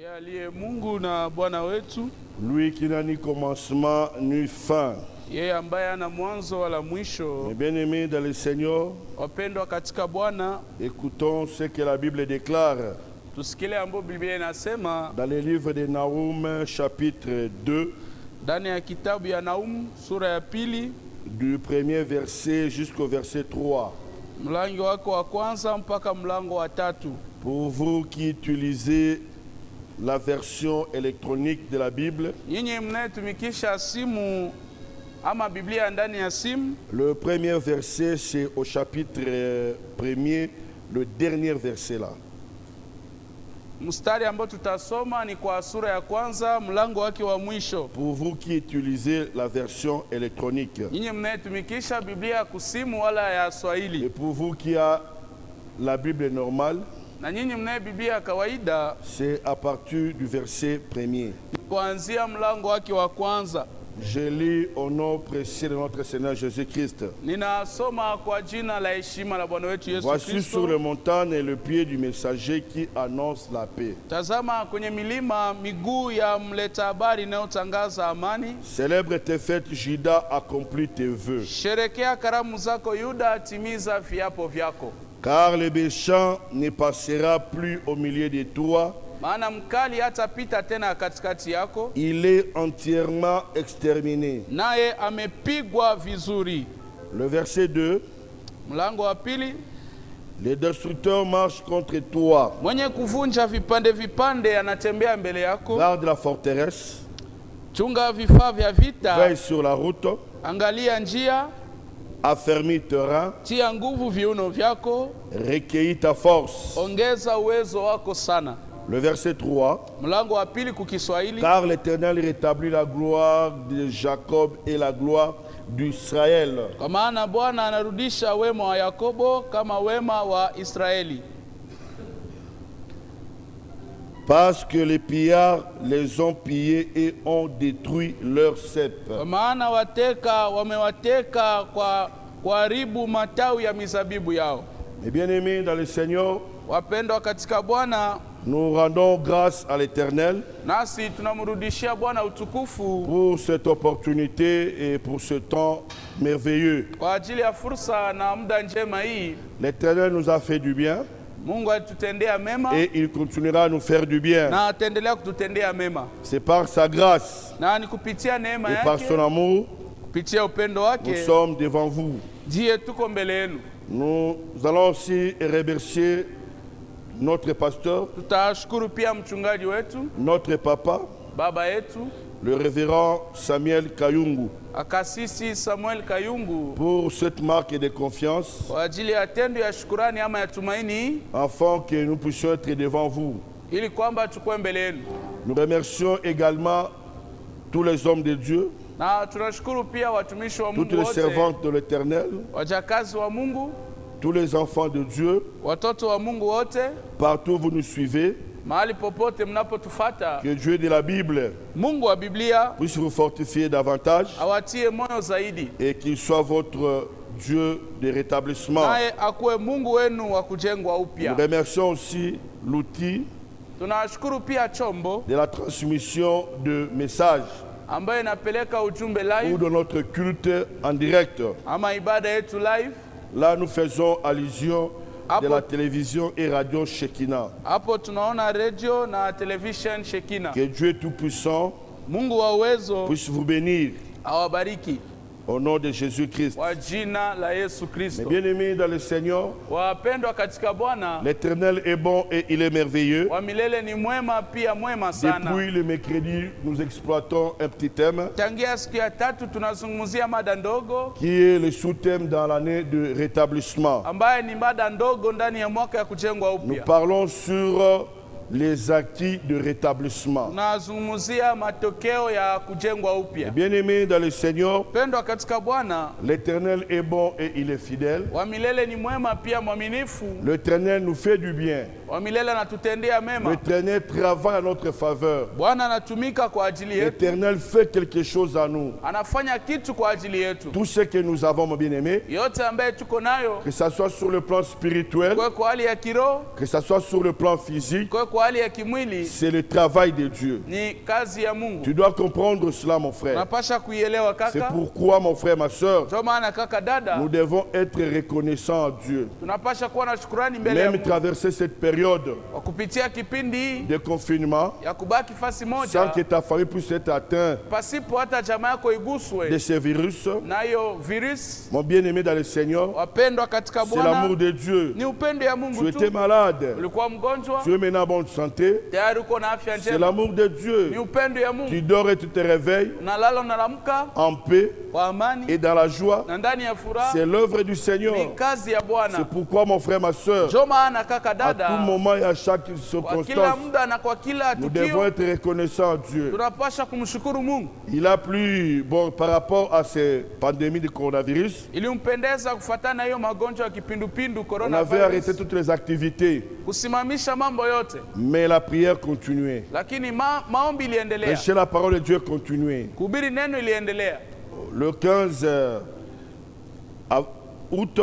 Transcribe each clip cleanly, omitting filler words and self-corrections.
aliye Mungu na Bwana wetu, lui qui n'a ni commencement ni fin. yeye ambaye ana mwanzo wala mwisho. Mes bien-aimés dans le Seigneur, Wapendwa katika Bwana, écoutons ce que la Bible déclare tusikile ambapo Biblia inasema dans le livre de Nahum chapitre 2, ndani ya kitabu ya Nahum sura ya pili, du premier verset jusqu'au verset 3. mlango wako wa kwanza mpaka mlango wa tatu. Pour vous qui utilisez la version électronique de la Bible, Nyinyi mnayetumikisha simu ama Biblia ndani ya simu, le premier verset c'est au chapitre premier, le dernier verset là. mstari ambao tutasoma ni kwa sura ya kwanza mlango wake wa mwisho. Pour vous qui utilisez la version électronique, Nyinyi mnayetumikisha Biblia ya kusimu wala ya et Swahili, pour vous qui a la Bible normale, na nyinyi mnaye Biblia ya kawaida, c'est à partir du verset premier. kuanzia mlango wake wa kwanza. Je lis au nom précieux de notre Seigneur Jésus-Christ. Ninasoma kwa jina la heshima la Bwana wetu Yesu Voici sur Kristo. les montagnes le pied du messager qui annonce la paix. Tazama kwenye milima miguu ya mleta habari inayotangaza amani. Célèbre tes fêtes, Juda, accomplis tes vœux. Sherekea karamu zako Yuda, timiza viapo vyako. Car le méchant ne passera plus au milieu de toi. Maana mkali hatapita tena katikati yako, Il est entièrement exterminé. naye amepigwa vizuri. Le verset 2. Mlango wa pili, Les destructeurs marchent contre toi. mwenye kuvunja vipande vipande anatembea mbele yako. Garde la forteresse. Chunga vifaa vya vita, Veille sur la route. angalia njia, Affermis tes reins. tia nguvu viuno vyako, Recueillis ta force. ongeza uwezo wako sana. Le verset 3. Mlango wa pili kukiswahili, Car l'Éternel rétablit la gloire de Jacob et la gloire d'Israël. kwa maana Bwana anarudisha wema wa Yakobo kama wema wa Israeli. Parce que les pillards les ont pillés et ont détruit leurs cèpes. Kwa maana wateka wamewateka kwa kuharibu matawi ya mizabibu yao. Mes bien-aimés dans le Seigneur, Wapendwa katika Bwana, nous rendons grâce à l'Éternel nasi tunamrudishia Bwana utukufu pour cette opportunité et pour ce temps merveilleux. kwa ajili ya fursa na muda njema hii. L'Éternel nous a fait du bien Mungu alitutendea mema et il continuera à nous faire du bien. na ataendelea kututendea mema, C'est par sa grâce na ni kupitia neema et par yake, son amour, kupitia upendo nous wake sommes devant vous. ndiye tuko mbele yenu. Nous allons aussi remercier notre pasteur, Tutashukuru pia mchungaji wetu, notre papa, baba yetu le révérend Samuel Kayungu, Akasisi Samuel Kayungu, pour cette marque de confiance, kwa ajili ya tendo ya shukurani ama ya tumaini, afin que nous puissions être devant vous. ili kwamba tukue mbele yenu. Nous remercions également tous les hommes de Dieu, Na tunashukuru pia watumishi wa toutes Mungu les wote, servantes de l'Éternel, wajakazi wa Mungu, tous les enfants de Dieu, watoto wa Mungu wote, partout où vous nous suivez. mahali popote mnapotufata. Que Dieu de la Bible Mungu wa Biblia puisse vous fortifier davantage awatie moyo zaidi, et qu'il soit votre Dieu de rétablissement. naye akuwe Mungu wenu wa kujengwa Nous upya. remercions aussi l'outil Tunashukuru pia chombo de la transmission de messages ambayo inapeleka ujumbe ou live de notre culte en direct. ama ibada yetu live. Là, nous faisons allusion de Apo- la télévision et radio Shekinah. Hapo tunaona radio na television Shekina. Que Dieu Tout-Puissant Mungu wa uwezo puisse vous bénir awabariki au nom de Jésus-Christ. kwa jina la Yesu Mes Kristo. bien-aimés dans le Seigneur, Wapendwa katika Bwana, l'Éternel est bon et il est merveilleux. wa milele ni mwema pia mwema sana. Depuis le mercredi, nous exploitons un petit thème Tangia siku ya tatu tunazungumzia mada ndogo qui est le sous-thème dans l'année de rétablissement. ambaye ni mada ndogo ndani ya mwaka ya kujengwa Nous upya. parlons sur les acquis de rétablissement. Tunazungumzia matokeo ya kujengwa upya. Bien-aimés dans le Seigneur, Pendwa katika Bwana, l'Éternel est bon et il est fidèle. wa milele ni mwema pia mwaminifu. L'Éternel nous fait du bien. Wa milele anatutendea mema. L'Éternel travaille à notre faveur. Bwana anatumika kwa ajili yetu, L'Éternel fait quelque chose à nous. anafanya kitu kwa ajili yetu. Tout ce que nous avons, mon bien-aimé, Yote ambaye tuko nayo, que ce soit sur le plan spirituel, kwa hali ya kiroho, que ce soit sur le plan physique, kwa kwa hali ya kimwili c'est le travail de Dieu. ni kazi ya Mungu. Tu dois comprendre cela, mon frère. Unapasha kuielewa C'est kaka. pourquoi, mon frère, ma soeur, Ndio maana kaka dada, nous devons être reconnaissants à Dieu. tunapasha kuwa na shukrani mbele ya Même Mungu traverser cette période kwa kupitia kipindi de confinement, ya kubaki fasi sans moja que ta famille puisse être atteinte pasipo hata jamaa yako de iguswe ce virus. nayo virus. Mon bien-aimé dans le Seigneur, Wapendwa katika c'est l'amour Bwana, de Dieu. ni upendo ya Tu Mungu étais tu. malade, Ulikuwa mgonjwa, tu es maintenant en bonne santé. tayari uko na afya C'est njema. l'amour de Ni Dieu. upendo ya Tu Mungu. dors et tu te réveilles Unalala unalamka en paix kwa amani et dans la joie. na ndani ya furaha. C'est l'œuvre du Seigneur. Ni kazi ya C'est Bwana. pourquoi, mon frère, ma soeur, Ndio maana kaka à tout dada, moment et à chaque kwa kila circonstance, muda na kwa kila nous devons tukio être reconnaissants à Dieu. tunapasha kumshukuru Mungu. Il a plu, bon, par rapport à ces pandémies de coronavirus, Ilimpendeza kufuatana na hiyo magonjwa ya kipindupindu on avait arrêté coronavirus, toutes les activités, kusimamisha mambo yote, mais la prière continuait. lakini maombi iliendelea, Prêcher la parole de Dieu continuait. kuhubiri neno iliendelea. Le 15 août,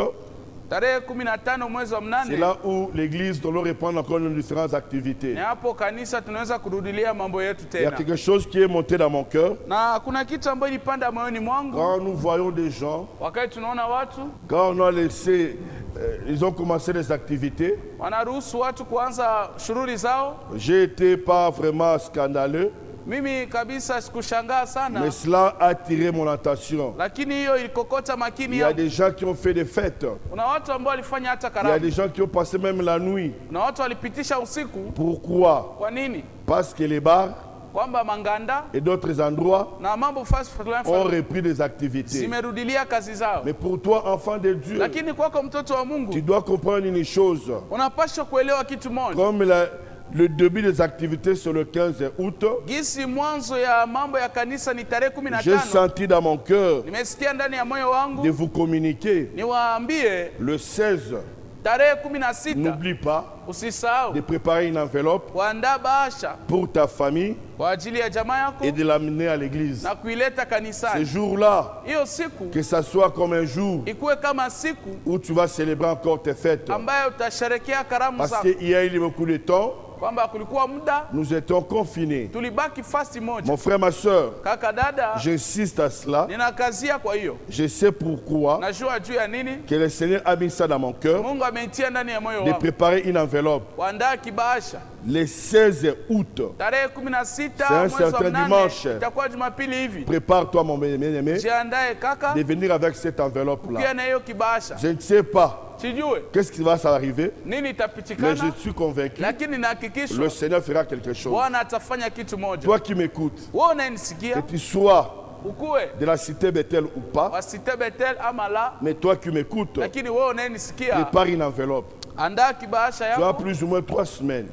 Tarehe 15 mwezi wa c'est mnane, là où l'église doit reprendre encore nos différentes activités. ni hapo kanisa tunaweza kurudilia mambo yetu Il y a tena. quelque chose qui est monté dans mon cœur. Na kuna kitu ambayo ilipanda moyoni mwangu Quand nous voyons des gens, wakati tunaona watu quand on a laissé, ils ont commencé les activités, wanaruhusu watu kuanza shughuli zao. j'ai été pas vraiment scandaleux, Mimi kabisa sikushangaa sana, mais cela a attiré mon attention. lakini hiyo ilikokota Il makini y a yangu. des gens qui ont fait des fêtes. Kuna watu ambao walifanya hata Il y a karamu, des gens qui ont passé même la nuit. kuna watu walipitisha usiku. Pourquoi? Kwa nini? Parce que les bars Kwamba manganda et d'autres endroits na mambo fast ont repris des activités. zimerudilia kazi zao. Mais pour toi, enfant de Dieu, Lakini kwako mtoto wa tu Mungu dois comprendre une chose. unapaswa kuelewa kitu moja. Comme le début des activités sur le 15 août, Gisi mwanzo ya mambo ya kanisa ni tarehe j'ai 15. senti dans mon cœur Nimesikia ndani ya moyo de wangu vous communiquer. niwaambie Le 16, tarehe 16, n'oublie pas de usisahau préparer une enveloppe kuandaa bahasha pour ta famille kwa ajili ya jamaa yako et de l'amener à l'église. na kuileta Ce kanisani. jour-là, Hiyo siku que ça soit comme un jour ikuwe kama siku où tu vas célébrer encore tes fêtes. ambayo utasherekea karamu Parce zako, qu'il y a eu beaucoup de temps, kwamba kulikuwa muda nous étions confinés. tulibaki fasti moja. Mon frère, ma soeur, Kaka dada, j'insiste à cela. ninakazia kwa hiyo, Je sais pourquoi najua juu ya nini que le Seigneur a mis ça dans mon cœur, Mungu ameitia ndani ya moyo de wangu préparer une enveloppe. kuandaa kibahasha Le 16 août, tarehe 16 un mwezi wa certain 8, dimanche. itakuwa Jumapili hivi. prépare-toi, mon bien-aimé, Jiandae kaka, de venir avec cette enveloppe-là. pia na hiyo kibahasha. Je ne sais pas Sijue qu'est-ce qui va s'arriver, nini mais itapitikana, je suis convaincu lakini le nahakikishwa Seigneur fera quelque chose. Bwana atafanya kitu moja. Toi qui m'écoutes, Wewe que unanisikia, tu sois ukuwe de la cité Bethel ou pas, wasite Betel ama la, mais toi qui m'écoutes, lakini wewe unanisikia, prépare une enveloppe. andaa kibahasha Tu as yako. plus ou moins 3 semaines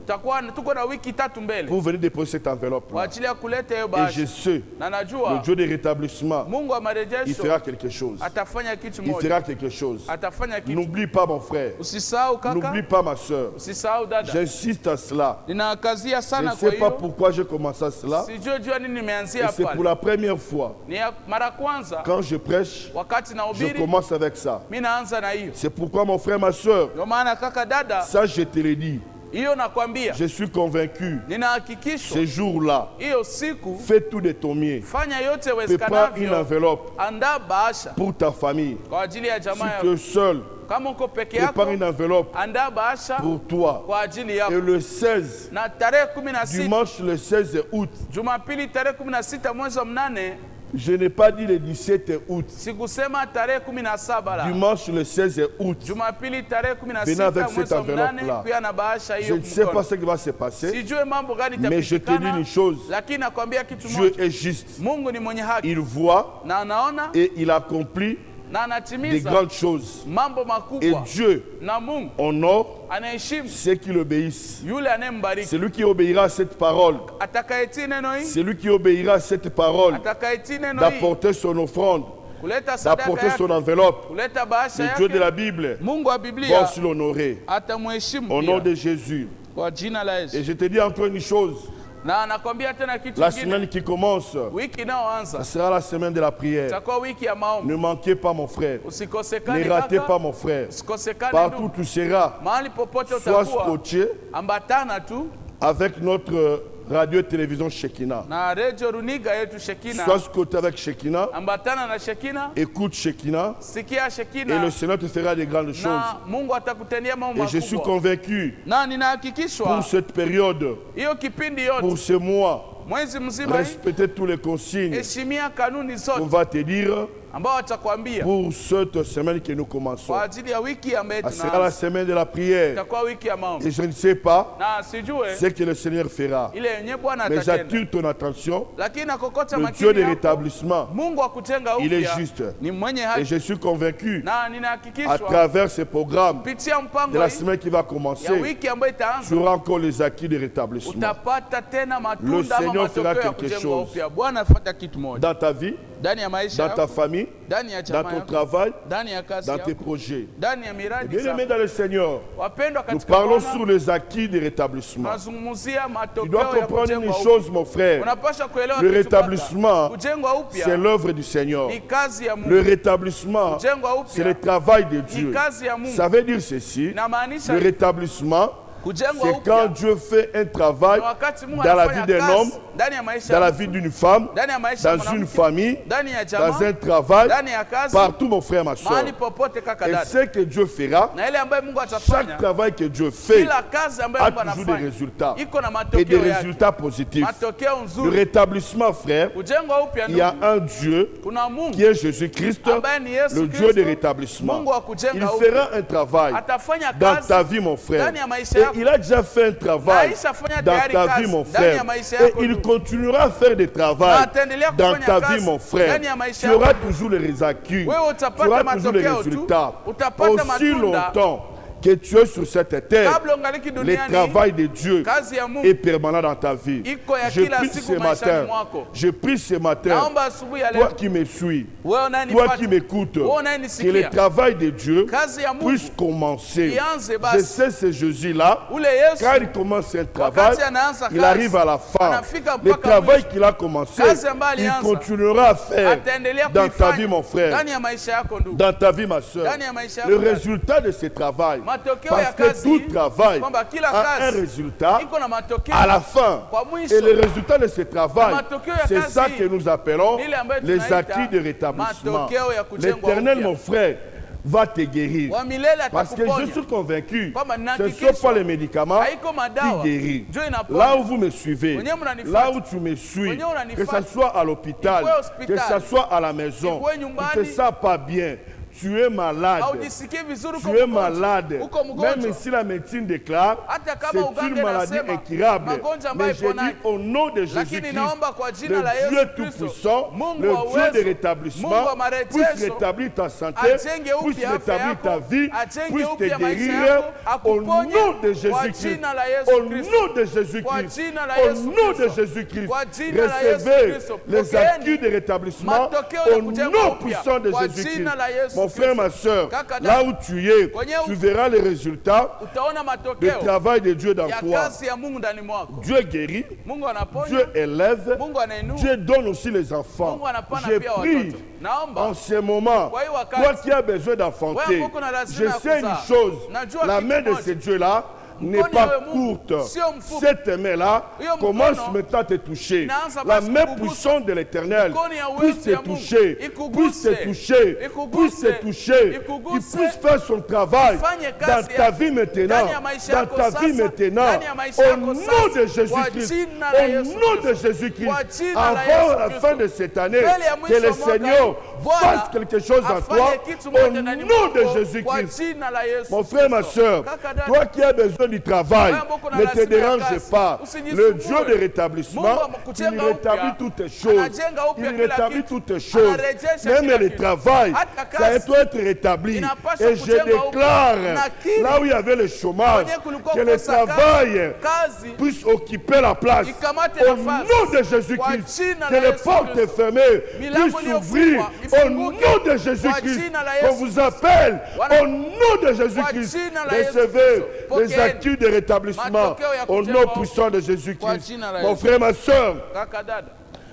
Tuko na wiki 3 mbele pour venir déposer cette kwa enveloppe-là. ajili ya kuleta hiyo Et je bahasha, sais, na le najua Dieu de rétablissement, Mungu wa il marejesho fera quelque chose. atafanya kitu Il moja, fera quelque chose. atafanya kitu. N'oublie pas, mon frère. Usisahau kaka, N'oublie pas, ma soeur. usisahau dada. J'insiste à cela. Ninakazia Je ne sana sais kwa pas hiyo, pourquoi j'ai commencé à cela. sijue jua nini Et nimeanzia c'est pour pale. la première fois. Ni ya mara kwanza Quand je prêche, wakati je nahubiri, commence avec ça. mimi naanza na hiyo. C'est pourquoi, mon frère, ma soeur, Ndio maana kaka dada, ça je te l'ai dit. hiyo nakwambia, Je suis convaincu. ninahakikishwa Ce jour-là, hiyo siku fais tout de ton mieux. fanya yote Prépare une iwezekanavyo, enveloppe andaa bahasha pour ta famille. kwa ajili ya Si jamaa tu yako. es seul, Kama uko peke prépare yako, une enveloppe andaa bahasha pour toi. kwa ajili Et yako. le 16, Na tarehe 16, dimanche le 16 août, Jumapili tarehe 16 mwezi wa 8, je n'ai pas dit le 17 août, sikusema tarehe 17 la. dimanche le 16 août, Jumapili tarehe Venez avec 16 cette mwezi wa enveloppe-là. 8, pia na bahasha je hiyo ne sais pas mkono. ce qui va se passer, Sijue mambo gani mais je te dis itapitikana, une chose, lakini nakwambia kitu Dieu moja. est juste. Mungu ni mwenye haki Il voit na anaona et il accomplit na des anatimiza grandes choses. mambo Et makubwa, Dieu na Mungu honore anaheshimu ceux qui l'obéissent. yule anayembariki. Celui qui obéira à cette parole, Atakayetii neno hii, celui qui obéira à cette parole, atakayetii neno hii, d'apporter son offrande, kuleta sadaka d'apporter yake, son enveloppe, kuleta bahasha le Dieu de la yake, Bible Mungu wa va Biblia aussi l'honorer. atamheshimu Au nom pia de Jésus. kwa jina la Et Yesu. je te dis encore une chose, Na anakwambia tena kitu La kingine. semaine qui commence, Wiki ça inayoanza sera la semaine de la prière. itakuwa wiki ya maombi. Ne manquez pas mon frère. Usikosekane Ne ratez kaka. pas mon frère. Usikosekane Partout ndugu. où tu seras, Mahali popote sois utakuwa scotché ambatana tu avec notre radio et télévision Shekinah. na redio runiga yetu Shekina. Sois scotché avec Shekinah. Ambatana na Shekina. Écoute Shekinah. Sikia Et Shekina. le Seigneur te fera de grandes choses. Na Mungu atakutendea mambo Et je suis makubwa. convaincu, Na ninahakikishwa pour cette période, hiyo kipindi pour yote ce mois, mwezi mzima hii respectez toutes les consignes heshimia kanuni qu'on zote va te dire ambao watakwambia pour cette semaine que nous commençons. kwa ajili ya wiki ambayo Ça sera la tunaanza. semaine de la prière. Itakuwa wiki ya maombi. Et je ne sais pas Na sijue ce que le Seigneur fera. ile yenye Bwana Mais atatenda. j'attire ton attention. Lakini akokota Le Dieu makini de yako, rétablissement, Mungu akujenga il est upya juste. ni mwenye Et haki. je suis convaincu, Na à ninahakikishwa travers ce programme kupitia de mpango la hii semaine qui va ya commencer, wiki ambayo tu itaanza auras encore les acquis de rétablissement. utapata tena Le matunda ama Seigneur fera matokeo ya quelque kujengwa chose. upya. Bwana afuata kitu moja Dans ta vie, ndani ya maisha dans ta yako, famille, ndani ya dans jamaa ton yako, travail, ndani ya kazi dans tes yako, projets. ndani ya miradi Bien-aimés zako. dans le Seigneur, Wapendwa nous katika parlons Bwana, sur les acquis de rétablissement. tunazungumzia Tu dois matokeo ya comprendre une kujengwa upya. chose, mon frère. Unapaswa kuelewa Le kitu kaka. rétablissement, Kujengwa c'est upya l'œuvre du Seigneur. ni kazi ya Le Mungu. rétablissement, Kujengwa c'est le upya travail de ni Dieu. kazi ya Mungu. Ça veut dire ceci. Inamaanisha Le rétablissement, kujengwa c'est quand upya Dieu fait un travail ni wakati Mungu dans la anafanya vie d'un kazi homme, ndani ya maisha dans la ya vie mtu, d'une femme, ndani ya maisha ya dans une mwanamke, famille, ndani ya dans jamaa, un travail, ndani ya kazi, partout, mon frère, ma soeur. mahali popote kaka Et dada. ce que Dieu fera, Na ile ambayo Mungu chaque atafanya, travail que Dieu fait kila kazi ambayo a Mungu toujours des anafanya résultats. iko na Et des matokeo yake, résultats positifs. matokeo Le nzuri. rétablissement, frère, Kujengwa upya il y a ndugu, un Dieu kuna Mungu qui est Jésus-Christ, ambaye ni Yesu le Dieu de Kristo, rétablissement. Mungu wa kujenga Il upya. fera un travail Atafanya dans kazi ta vie, mon frère. ndani ya maisha Et yako. il a déjà fait un travail Na aishafanya dans tayari ta kazi vie, mon ndani frère. ya maisha Et yako il ndugu. continuera à faire des travaux Na ataendelea dans kufanya ta kazi vie, mon frère. ndani ya maisha Tu auras yako. toujours les acquis. Wewe Tu utapata auras toujours les matokeo tu, résultats. utapata Aussi matunda. longtemps que tu es sur cette terre, Kabla ungaliki le duniani, travail de Dieu kazi ya Mungu est permanent dans ta vie. iko ya Je kila prie siku ce maishani matin, mwako. je prie ce matin, Naomba asubuhi ya toi leo qui me suis, wewe toi unayenifuata, qui m'écoutes, wewe que le unayenisikia, travail de Dieu kazi ya Mungu puisse commencer. ianze basi. Je sais ce Jésus-là, Ule Yesu quand il commence un travail, wakati anaanza il kazi, arrive à la fin. anafika Le mpaka travail mwisho. qu'il a commencé, Kazi ambayo il alianza, continuera à faire ataendelea dans ta kuifanya vie, mon frère, ndani ya maisha yako ndugu, dans ta vie, ma soeur. ndani ya maisha yako Le dada. résultat de ce travail, Matokeo ya parce que kazi tout travail kwamba kila a un kazi résultat iko na matokeo à la fin. kwa mwisho. Et le résultat de ce travail, Na matokeo ya c'est kazi ça hii, que nous appelons ile ambayo les tunaita acquis de rétablissement. matokeo ya kujengwa L'Éternel, upya. mon frère, va te guérir. wa milele Parce que je atakuponya. suis convaincu, Kwamba ce ne ninahakikisha sont pas les médicaments haiko qui madawa guérissent. ndio inaponya. Là où vous me suivez, Wenyewe mnanifuata. là où tu me suis, Wenyewe que unanifuata. ce soit à l'hôpital, Ikuwe hospitali. que ce soit à la maison, Ikuwe tu nyumbani. ne te sens pas bien, tu es malade. Haujisikii vizuri, uko Tu es mgonjwa. malade. Uko mgonjwa. Même si la médecine déclare Hata kama c'est uganga une maladie inasema, incurable. magonjwa ambayo Mais je dis iponayo. au nom de Lakini Jésus-Christ, naomba kwa jina la le Yesu Dieu Kristo, Tout-Puissant, Mungu le wa Dieu uwezo, de rétablissement, Mungu wa marejesho, puisse rétablir ta santé, ajenge puisse upya afya rétablir ta yako, vie, ajenge puisse te upya maisha guérir yako, au akuponye nom de kwa Jésus-Christ. jina la Yesu Au Kristo. nom de Kwa Jésus-Christ. jina la Au Yesu nom de Kristo. Jésus-Christ. Kwa jina la Yesu Recevez Kristo. les Pokeeni acquis de rétablissement matokeo ya au kujengwa nom upya. puissant de Kwa Jésus-Christ. jina la Yesu Mon frère, Kristo. ma soeur, Kaka là dada. où tu es, Kwenye tu verras les résultats utaona du matokeo travail de Dieu dans ya toi. kazi ya Mungu ndani mwako. Dieu guérit, Mungu anaponya, Dieu élève, Mungu anainua, Dieu donne aussi les enfants. Mungu anapana Je pia prie watoto. Naomba en ce moment, kwa hii wakati, toi qui as besoin d'enfanter, wewe uko na lazima je ya sais une kuzaa. chose, Najua la kitu main de moja. ce Dieu-là n'est Mkono pas wa Mungu courte. sio mfupi. Cette main-là Hiyo commence mkono maintenant à te toucher. inaanza La basi main kukugusa. puissante de l'Éternel Mkono ya puisse uwezo te ya Mungu toucher, ikuguse. puisse te toucher, Ikuguse. puisse te toucher, Ikuguse. qu'il puisse faire son travail Ifanye dans kazi ta yake. vie maintenant, Ndani ya maisha dans yako ta sasa, vie maintenant, ndani ya maisha au yako nom sasa, de Jésus-Christ, kwa jina la au Yesu nom de Kristo. Jésus-Christ, Kwa jina la avant Yesu la Kristo. fin de cette année, Mbele ya que mwisho le wa mwaka Seigneur huu, Bwana fasse quelque chose en afanye toi, kitu au moja ndani nom de mwako, kwa Jésus-Christ. jina la Yesu Mon frère, ma Kristo. soeur, Kaka dada, toi qui as besoin du travail, wewe ambao kuna ne te lazima ya dérange kazi, pas. usijisumbue. Le Dieu de rétablissement, Mungu il akujenga rétablit upya, toutes les choses. anajenga upya Il kila rétablit kitu, toutes les choses. anarejesha Même kila le kitu. travail, Hata ça kazi doit être rétabli. inapaswa Et je kujengwa upya. déclare, Nakiri, là où il y avait le chômage, kwenye kulikuwa que le kukosa travail kazi puisse occuper la place. ikamate Au nafasi. nom de Kwa Jésus-Christ, jina que la les Yesu portes Kristo. fermées Milango puissent s'ouvrir. iliyofungwa Au ifunguke. nom de Kwa Jésus-Christ, jina la on Yesu vous appelle. Wana- Au nom de Jésus-Christ, Kwa jina la Yesu recevez Kristo. les Pokeeni acquis de rétablissement au nom puissant de Jésus-Christ. Mon frère, ma soeur,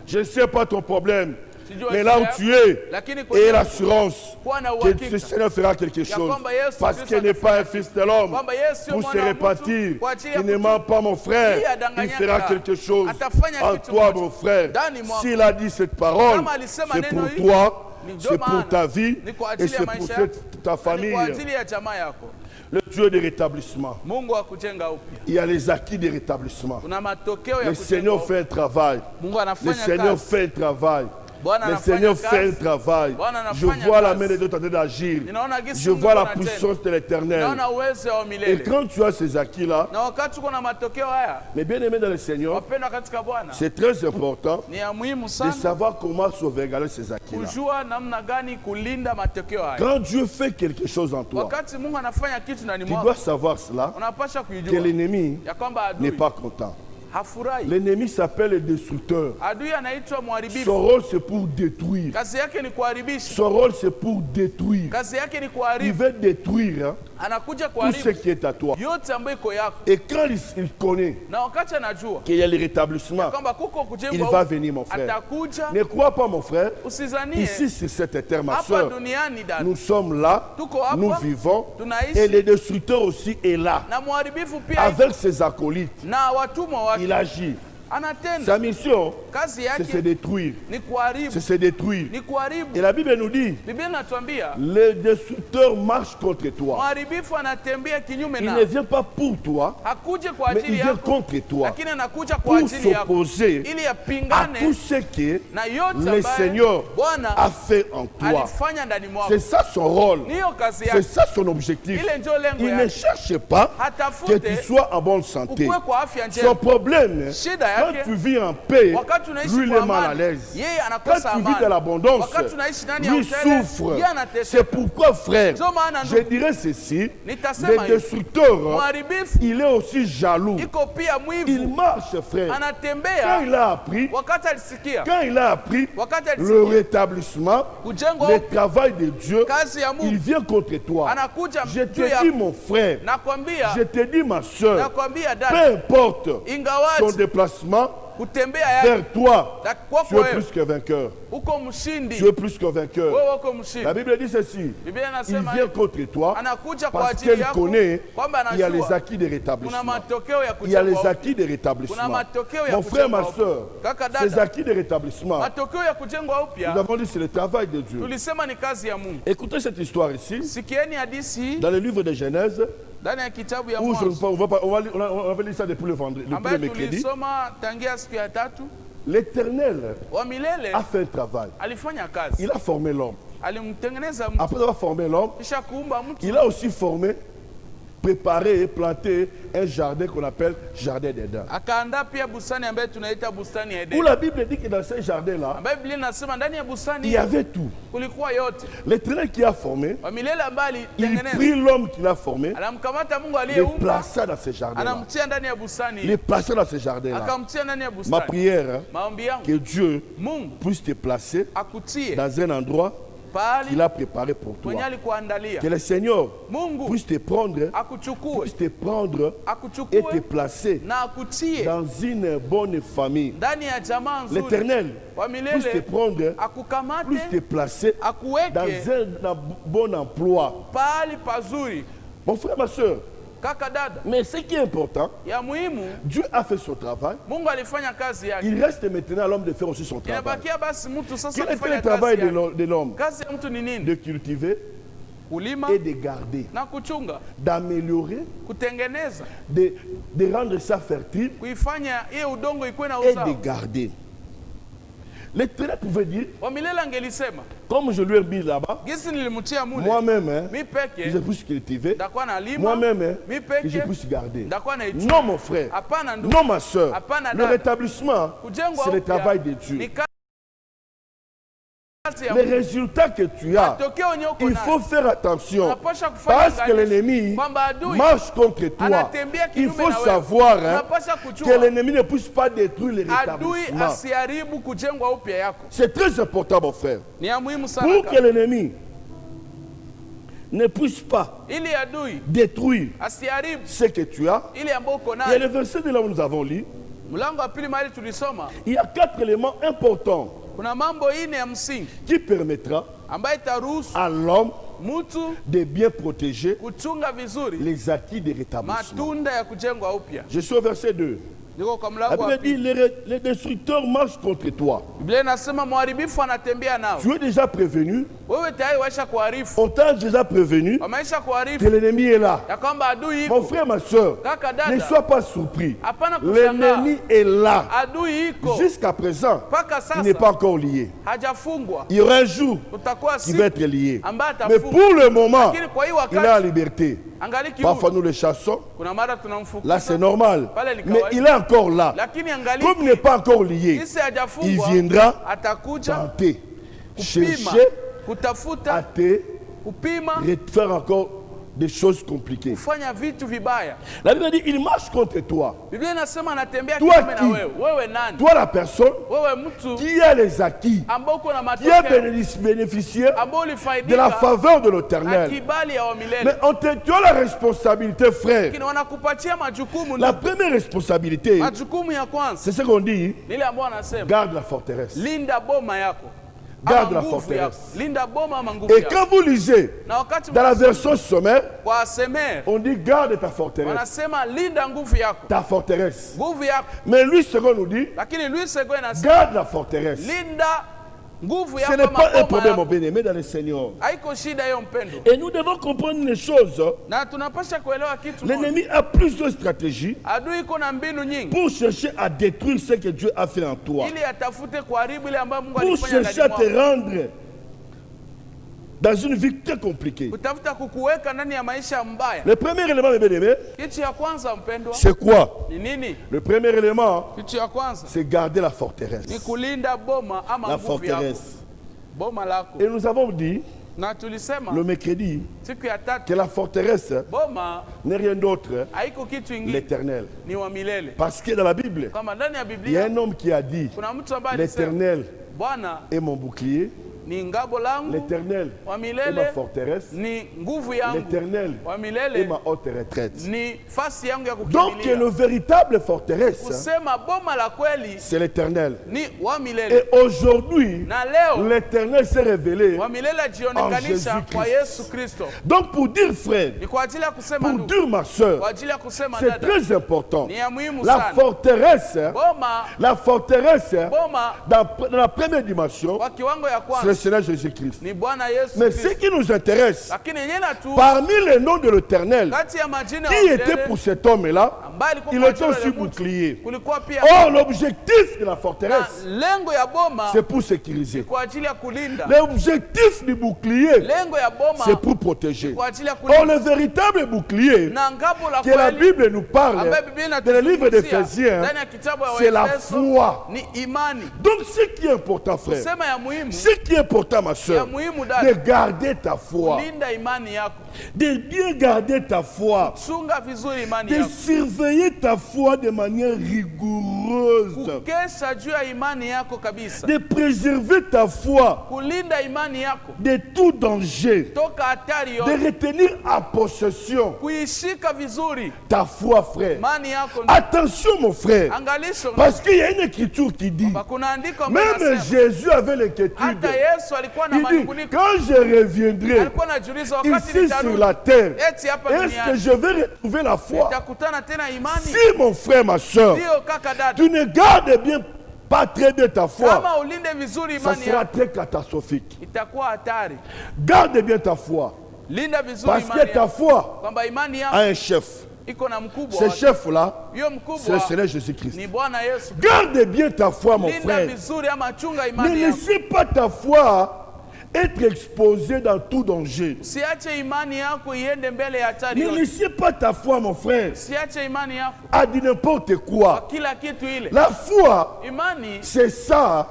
je ne sais pas ton problème, mais là où tu es, et l'assurance que le Seigneur fera quelque chose. Parce qu'il n'est pas un fils de l'homme pour se repentir. Il ne ment pas, mon frère. Il fera quelque chose en toi, mon frère. S'il a dit cette parole, c'est pour toi, c'est pour ta vie et c'est pour ta famille. Le Dieu de rétablissement. Il y a les acquis de rétablissement. Le Seigneur fait un travail. Le Seigneur fait un travail. Le Seigneur fait un travail. Je vois la main de Dieu en train d'agir. Je vois la puissance de l'Éternel. Et quand tu as ces acquis-là, mais bien aimé dans le Seigneur, c'est très important de savoir comment sauvegarder ces acquis-là. Quand Dieu fait quelque chose en toi, tu dois savoir cela, que l'ennemi n'est pas content. L'ennemi s'appelle le destructeur. Son rôle c'est pour détruire. Son rôle c'est pour détruire. Il veut détruire tout ce qui est à toi. Et quand il connaît qu'il y a le rétablissement, il va venir, mon frère. Ne crois pas, mon frère. Ici sur cette terre, ma soeur, nous sommes là, nous vivons, et le destructeur aussi est là, avec ses acolytes. Il agit. Sa mission, c'est se détruire. C'est se détruire. Et la Bible nous dit, le destructeur marche contre toi. Il ne vient pas pour toi, mais il vient contre toi pour s'opposer à tout ce que le Seigneur a fait en toi. C'est ça son rôle. C'est ça son objectif. Il ne cherche pas que tu sois en bonne santé. Son problème, quand tu vis en paix, lui il est mal à l'aise. Quand tu vis de l'abondance, lui souffre. C'est pourquoi, frère, je dirais ceci, le destructeur, il est aussi jaloux. Il marche, frère. Quand il a appris le rétablissement, le travail de Dieu, il vient contre toi. Je te dis, mon frère, je te dis, ma soeur, peu importe son déplacement, vers toi, tu es plus que vainqueur. Tu es plus que vainqueur. La Bible dit ceci. Il vient contre toi parce qu'elle connaît qu'il y a les acquis de rétablissement. Il y a les acquis de rétablissement. Mon frère, ma soeur, ces acquis de rétablissement, nous avons dit c'est le travail de Dieu. Écoutez cette histoire ici, dans le livre de Genèse, où on va lire ça depuis le mercredi. L'Éternel a fait un travail. Il a formé l'homme. Après avoir formé l'homme, il a aussi formé, préparé et planté un jardin qu'on appelle jardin d'Éden. Où la Bible dit que dans ce jardin-là, il y avait tout. L'Éternel qui a formé, il prit l'homme qu'il a formé, le plaça dans ce jardin-là. Le plaça dans ce jardin-là. Ma prière, que Dieu puisse te placer dans un endroit qu'il a préparé pour toi. Que le Seigneur puisse te prendre et te placer dans une bonne famille. L'Éternel puisse te prendre, puisse te placer dans un bon emploi. Mon frère, ma soeur, mais ce qui est important, Dieu a fait son travail. Il reste maintenant à l'homme de faire aussi son travail. Quel était le travail de l'homme? De cultiver et de garder, d'améliorer, de rendre ça fertile et de garder. L'Éternel pouvait dire, comme je lui ai mis là-bas, moi-même, que je puisse cultiver, moi-même, que je puisse garder. Non, mon frère, non, ma soeur, le rétablissement, c'est le travail de Dieu. Les résultats que tu as, il faut faire attention parce que l'ennemi marche contre toi. Il faut savoir que l'ennemi ne puisse pas détruire les rétablissements. C'est très important, mon frère. Pour que l'ennemi ne puisse pas ili adui détruire asiharibu ce que tu as. ili ambao uko Il y a nayo. le verset de là où nous avons lu. Mlango wa pili mahali tulisoma Il y a 4 éléments importants kuna mambo ine ya msingi qui permettra ambayo itaruhusu à l'homme mtu de bien protéger kuchunga vizuri les acquis de rétablissement. matunda ya kujengwa upya. Je suis au verset 2. Niko kwa La mlango wa Bible dit, pili. les destructeurs marchent contre toi. Biblia inasema mharibifu anatembea nao. Tu es déjà prévenu. Wewe tayari waisha kuharifu. On t'a déjà prévenu Wameisha que kuharifu l'ennemi est là. ya kwamba adui Mon iko. frère, ma soeur, Kaka ne dada, sois pas surpris. hapana kushangaa. L'ennemi est là. Adui iko. Jusqu'à présent, Mpaka il n'est pas sasa encore lié. hajafungwa. Il y aura un jour Utakuwa qui va siku être lié. ambaye Mais atafungwa. pour le moment, Lakini kwa hii il est en wakati liberté. angaliki Parfois, huru. nous le chassons. Kuna mara Là, tunamfukuza. c'est normal. Pale ni Mais kawaida. il est encore là. Lakini Comme angaliki il n'est pas encore lié, kisi il hajafungwa viendra atakuja tenter, kupima, chercher kutafuta, à te kupima, faire encore des choses compliquées. kufanya vitu vibaya. La Bible dit, il marche contre toi. Biblia inasema anatembea Toi kinyume na qui? wewe. Wewe nani? Toi, la personne Wewe mtu qui a les acquis, ambao uko na qui a matokeo, bénéficié ambao de la ulifaidika faveur de na l'Éternel. kibali ya Mais milele. tu as la responsabilité, frère. Lakini wanakupatia majukumu. La première responsabilité, Majukumu ya kwanza c'est ce qu'on dit, ni ile ambayo anasema garde la forteresse. linda boma yako. Garde Ama la nguvu forteresse. yako. Linda boma ama nguvu Et yako. quand vous lisez Na wakati dans la version sommaire, kwa Semer on dit garde ta forteresse. wanasema linda nguvu yako. Ta forteresse. Nguvu yako. Mais lui, ce qu'on nous dit, Lakini Luis Sego inasema garde la forteresse. linda nguvu Ce yako n'est pas un ama problème, mon boma yako. bien-aimé, dans le Seigneur. Haiko shida hiyo mpendo. Et nous devons comprendre une chose. Na tunapasha kuelewa kitu moja. L'ennemi a plusieurs stratégies Adui iko na mbinu nyingi pour chercher à détruire ce que Dieu a fait en toi. ili atafute kuharibu ile ambayo Mungu Pour alifanya chercher à ndani te mwako. rendre dans une vie très compliquée. Kutafuta kukuweka ndani ya maisha mbaya. Le premier élément, mes bien-aimés, Kitu ya kwanza mpendwa c'est quoi? ni nini? Le premier élément, Kitu ya kwanza c'est garder la forteresse. ni kulinda boma ama La nguvu yako. forteresse. Boma lako. Et nous avons dit, Na tulisema le mercredi, siku ya que tatu la forteresse boma n'est rien d'autre haiko kitu ingine l'Éternel. ni wa milele. Parce que dans la Bible, Kama ndani ya il y a Biblia un homme qui a dit, kuna mtu ambaye alisema l'Éternel Bwana est mon bouclier, ni ngabo langu l'Éternel wa est ma milele, forteresse, ni nguvu yangu l'Éternel wa est milele, ma haute retraite. ni fasi yangu ya Donc, kukimbilia. le véritable forteresse, Kusema boma la kweli c'est l'Éternel. ni wa milele. Et aujourd'hui, Na leo l'Éternel s'est révélé. wa milele ajionekanisha En kwa Jésus-Christ. Yesu Kristo. Donc, pour dire frère, Ni kwa ajili ya kusema pour ndugu, dire ma soeur, kwa ajili ya kusema c'est dada, très important. ni ya muhimu La sana. forteresse, Boma boma dans la première dimension, kwa kiwango ya c'est le kwanza Seigneur Jésus-Christ. ni Bwana Yesu Mais ce Kristo. qui nous intéresse, Lakini yeye na tu parmi les noms de l'Éternel, kati ya majina qui ya était milele pour cet homme-là, ambaye alikuwa il kwa était jina aussi la mtu, bouclier. kulikuwa pia Or, l'objectif de la na forteresse, lengo ya boma c'est pour sécuriser. kwa ajili ya kulinda. L'objectif du bouclier, Lengo ya boma c'est pour protéger. kwa ajili ya Or, kulinda. le véritable bouclier Na ngabo la que la kweli Bible nous parle ambaye Biblia dans le livre inatuzungumzia d'Éphésiens, ndani ya kitabu ya c'est la Waefeso foi. ni imani. Donc, ce qui est important, frère, Sema ya muhimu, ce qui est important, ma ya soeur, muhimu de dada, garder ta foi, linda imani yako. de bien garder ta foi, Chunga vizuri imani de yako. surveiller ta foi de manière rigoureuse, Kukesha juu ya imani yako kabisa. de préserver ta foi Kulinda imani yako de tout danger, toka hatari de yote. retenir en possession Kuishika vizuri ta foi, frère. imani yako. Attention, mon frère, Angalisho parce qu'il y a une écriture qui dit, kwamba kuna andiko ambalo même linasema, Jésus avait l'inquiétude. hata Yesu alikuwa na Il dit, manunguniko. quand je reviendrai Alikuwa anajiuliza wakati ici sur nitarudi, la terre, eti hapa est-ce que duniani je vais retrouver la foi? nitakutana tena imani? Si, mon frère, ma soeur, Ndio kaka dada, tu ne gardes bien, pas très bien ta foi, kama ulinde vizuri ça imani sera yako très catastrophique. itakuwa hatari. Garde bien ta foi, Linda vizuri parce imani que ta yako, foi kwamba imani a yako un chef. iko na mkubwa Ce wake. chef-là, Huyo c'est le mkubwa Seigneur Jésus-Christ. ni Bwana Yesu. Garde bien ta foi, mon Linda frère. vizuri ama chunga Ne imani yako. laissez pas ta foi être exposée dans tout danger. Siache imani yako iende mbele ya hatari Ne yote. laissez pas ta foi, mon frère, Siache imani yako à dire n'importe kwa quoi. kila kitu ile. La foi, Imani c'est ça,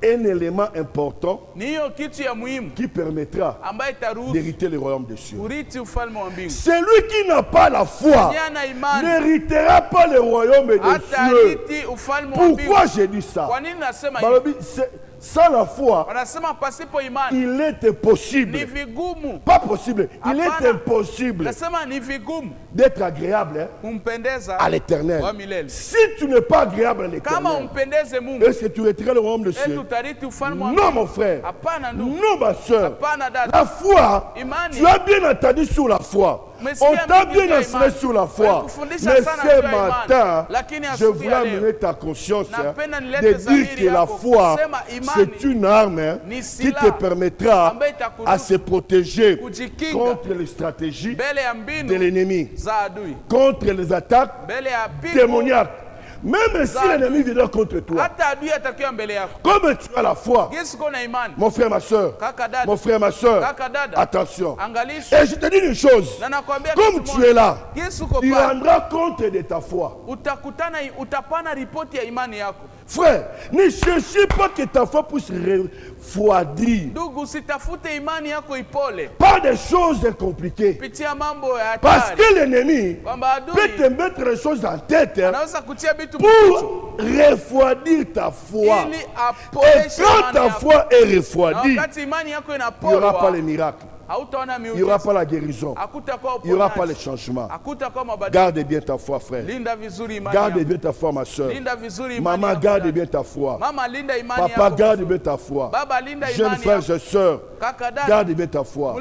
un élément important ni hiyo kitu ya muhimu qui permettra ambayo itaruhusu d'hériter le royaume des cieux. urithi ufalme wa mbingu. Celui qui n'a pas la foi Nyana imani n'héritera pas le royaume des hata cieux. rithi ufalme wa mbingu. Pourquoi j'ai dit ça? Kwa nini nasema hivi? Balobi, Sans la foi, wanasema pasipo imani il est impossible. ni vigumu. Pas possible, il est Hapana. impossible Nasema ni vigumu d'être agréable kumpendeza à l'Éternel. wa milele. Si tu n'es pas agréable à Kama l'Éternel, umpendeze Mungu, est-ce que tu retireras le royaume de cieux? utariti ufalme wa Non, mbinguni. mon frère. Hapana ndugu. Non, ma soeur. Hapana dada. La foi, Imani. tu as bien entendu sur la foi. On t'a bien enseigné sur la foi. Mais ce matin, je voulais amener ta conscience de dire que la foi, c'est une arme qui te permettra à se protéger contre les stratégies de l'ennemi, contre les attaques démoniaques. Même si l'ennemi vient contre toi, comme tu as la foi, mon frère, ma soeur, mon frère, ma soeur, attention. Et je te dis une chose, comme tu es là, tu rendras compte de ta foi. Frère, ne cherchez pas que ta foi puisse refroidir. Pas des choses compliquées. Parce que l'ennemi peut te mettre les choses en tête pour refroidir ta foi. Et quand ta foi est refroidie, il n'y aura pas les miracles. Il n'y aura pas la guérison. Il n'y aura pas le changement. Garde bien ta foi, frère. Garde bien ta foi, ma soeur. Maman, garde bien ta foi. Papa, garde bien ta foi. Jeunes frères et sœurs, garde bien ta foi.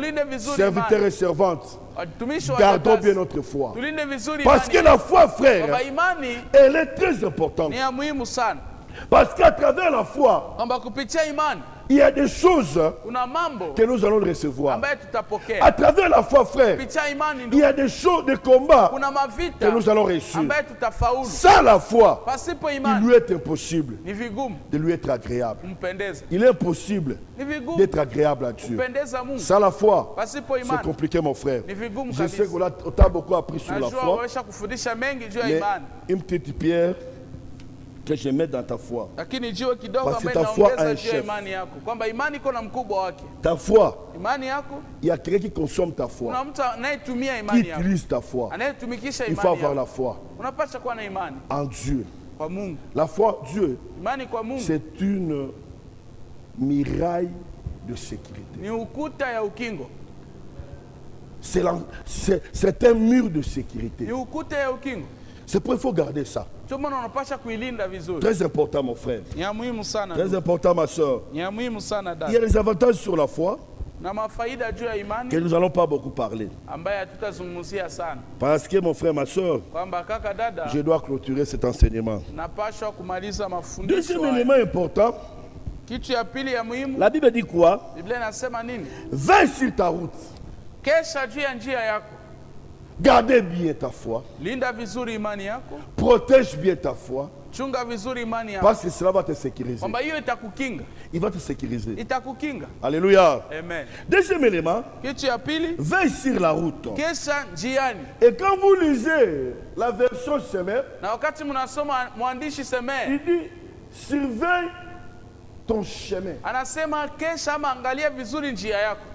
Serviteurs et servantes, gardons bien notre foi. Parce que la foi, frère, elle est très importante. Parce qu'à travers la foi, il y a des choses que nous allons recevoir. À travers la foi, frère, il y a des choses, des combats que nous allons réussir. Sans la foi, il lui est impossible de lui être agréable. Il est impossible d'être agréable à Dieu. Sans la foi, c'est compliqué, mon frère. Je sais qu'on t'a beaucoup appris sur la foi. Mais une petite pierre que je mets dans ta foi. Parce que ta foi a un chef. Ta foi, il y a quelqu'un qui consomme ta foi, qui utilise ta foi. Il faut avoir la foi en Dieu. La foi en Dieu, c'est une muraille de sécurité. C'est un mur de sécurité. C'est pourquoi il faut garder ça. Très important, mon frère. Très important, ma soeur. Il y a des avantages sur la foi que nous n'allons pas beaucoup parler. Parce que, mon frère, ma soeur, je dois clôturer cet enseignement. Deuxième élément important, la Bible dit quoi? Va sur ta route. Gardez bien ta foi. Protège bien ta foi. Parce que cela va te sécuriser. Il va te sécuriser. Alléluia. Amen. Deuxième élément, veille sur la route. Et quand vous lisez la version Semer, il dit surveille ton chemin.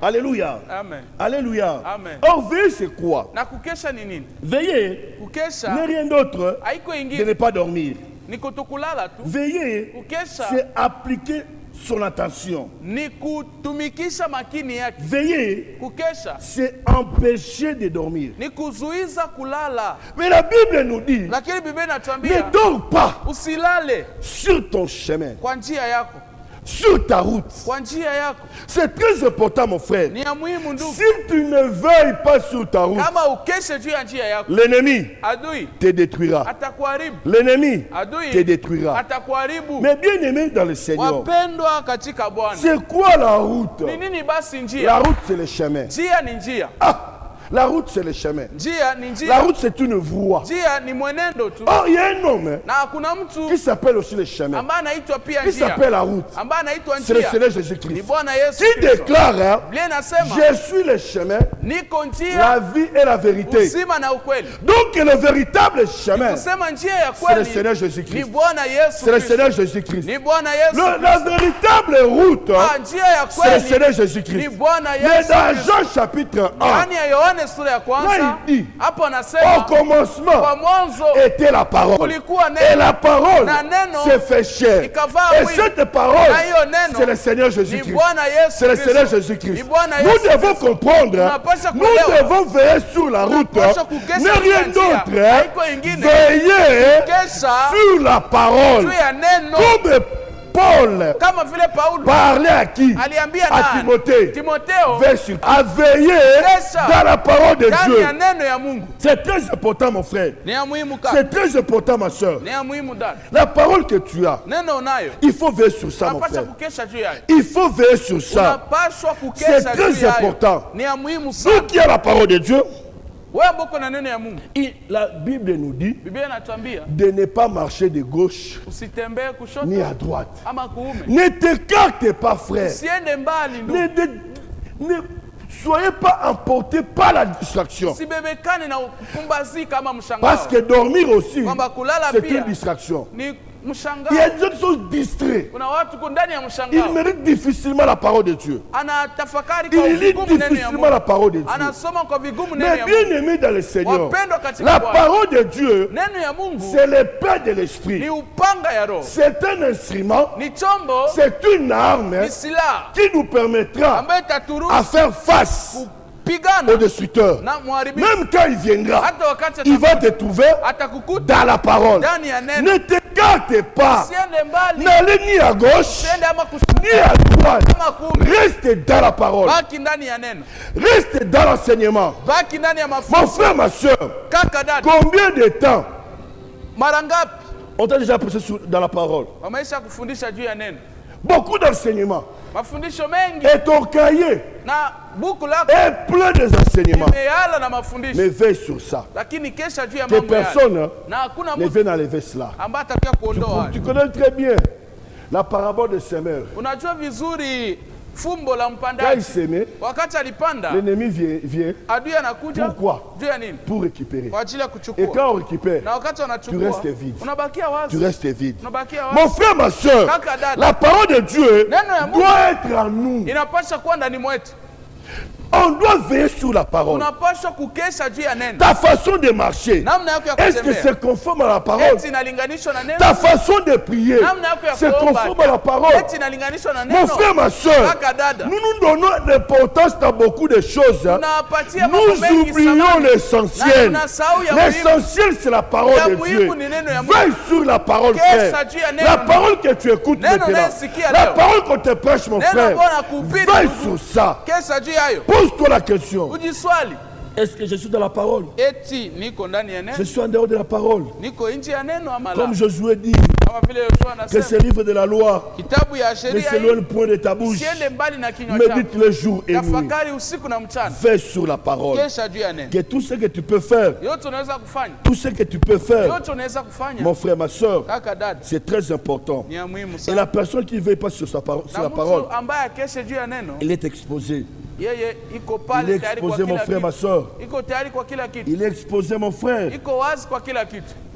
Alléluia. Amen. Alléluia. Amen. Or, veiller, c'est quoi? Veiller n'est rien d'autre de ne pas dormir. Veiller, c'est appliquer son attention. Veiller, c'est empêcher de dormir. Mais la Bible nous dit, ne dors pas sur ton chemin, sur ta route. C'est très important, mon frère. Si tu ne veilles pas sur ta route, l'ennemi te détruira. L'ennemi te détruira. Mais bien aimé dans le Seigneur, c'est quoi la route? La route, c'est le chemin. La route, c'est le chemin. La route, c'est une voie. Or, il y a un homme qui s'appelle aussi le chemin, qui s'appelle la route. C'est le Seigneur Jésus-Christ qui déclare, je suis le chemin, la vie et la vérité. Donc le véritable chemin, c'est le Seigneur Jésus-Christ. C'est le Seigneur Jésus-Christ. La véritable route, c'est le Seigneur Jésus-Christ. Mais dans Jean chapitre 1, là il dit, au commencement était la parole. Et la parole s'est fait chair. Et cette parole, c'est le Seigneur Jésus-Christ. C'est le Seigneur Jésus-Christ. Nous devons comprendre, nous devons veiller sur la route. Ne rien d'autre, veiller sur la parole. Comme Paul parlait à qui? À Timothée. À veiller dans la parole de Dieu. C'est très important, mon frère. C'est très important, ma soeur. La parole que tu as, il faut veiller sur ça, mon frère. Il faut veiller sur ça. C'est très important. Nous qui a la parole de Dieu, la Bible nous dit de ne pas marcher de gauche ni à droite. Ne t'écarte pas, frère. Ne soyez pas emportés par la distraction. Parce que dormir aussi, c'est une distraction. Il y a des gens qui sont distraits. Ils méritent difficilement la parole de Dieu. Ils lisent difficilement la parole de Dieu. Mais bien aimé dans le Seigneur, la parole de Dieu, c'est le pain de l'esprit. C'est un instrument, c'est une arme qui nous permettra à faire face au destructeur. Même quand il viendra, il va te trouver dans la parole. Ne t'écarte pas. N'allez ni à gauche, ni à droite. Reste dans la parole. Reste dans l'enseignement. Mon frère, ma soeur, combien de temps on t'a déjà prêché dans la parole? Beaucoup d'enseignements. Et ton cahier est plein des enseignements. Mais veille sur ça. Que personne ne vienne enlever cela. Tu connais très bien la parabole de semeur. Quand il s'aimait, l'ennemi vient. Pourquoi? Pour récupérer. Et quand on récupère, tu restes vide. Tu restes vide. Mon frère, ma soeur, la parole de Dieu doit être en nous. On doit veiller sur la parole. Ta façon de marcher, est-ce que c'est conforme à la parole? Ta façon de prier, c'est conforme à la parole? Mon frère, ma soeur, nous nous donnons l'importance dans beaucoup de choses. Nous oublions l'essentiel. L'essentiel, c'est la parole de Dieu. Veille sur la parole, frère. La parole que tu écoutes maintenant, la parole qu'on te prêche, mon frère, veille sur ça. Pose-toi la question. Est-ce que je suis dans la parole? Je suis en dehors de la parole. Comme Josué dit, que ce livre de la loi ne s'éloigne point de ta bouche. Médite le jour et nuit. Fais sur la parole. Que tout ce que tu peux faire, tout ce que tu peux faire, mon frère, ma soeur, c'est très important. Et la personne qui ne veille pas sur la parole, elle est exposée. Il est exposé, mon frère, ma soeur. Il est exposé, mon frère.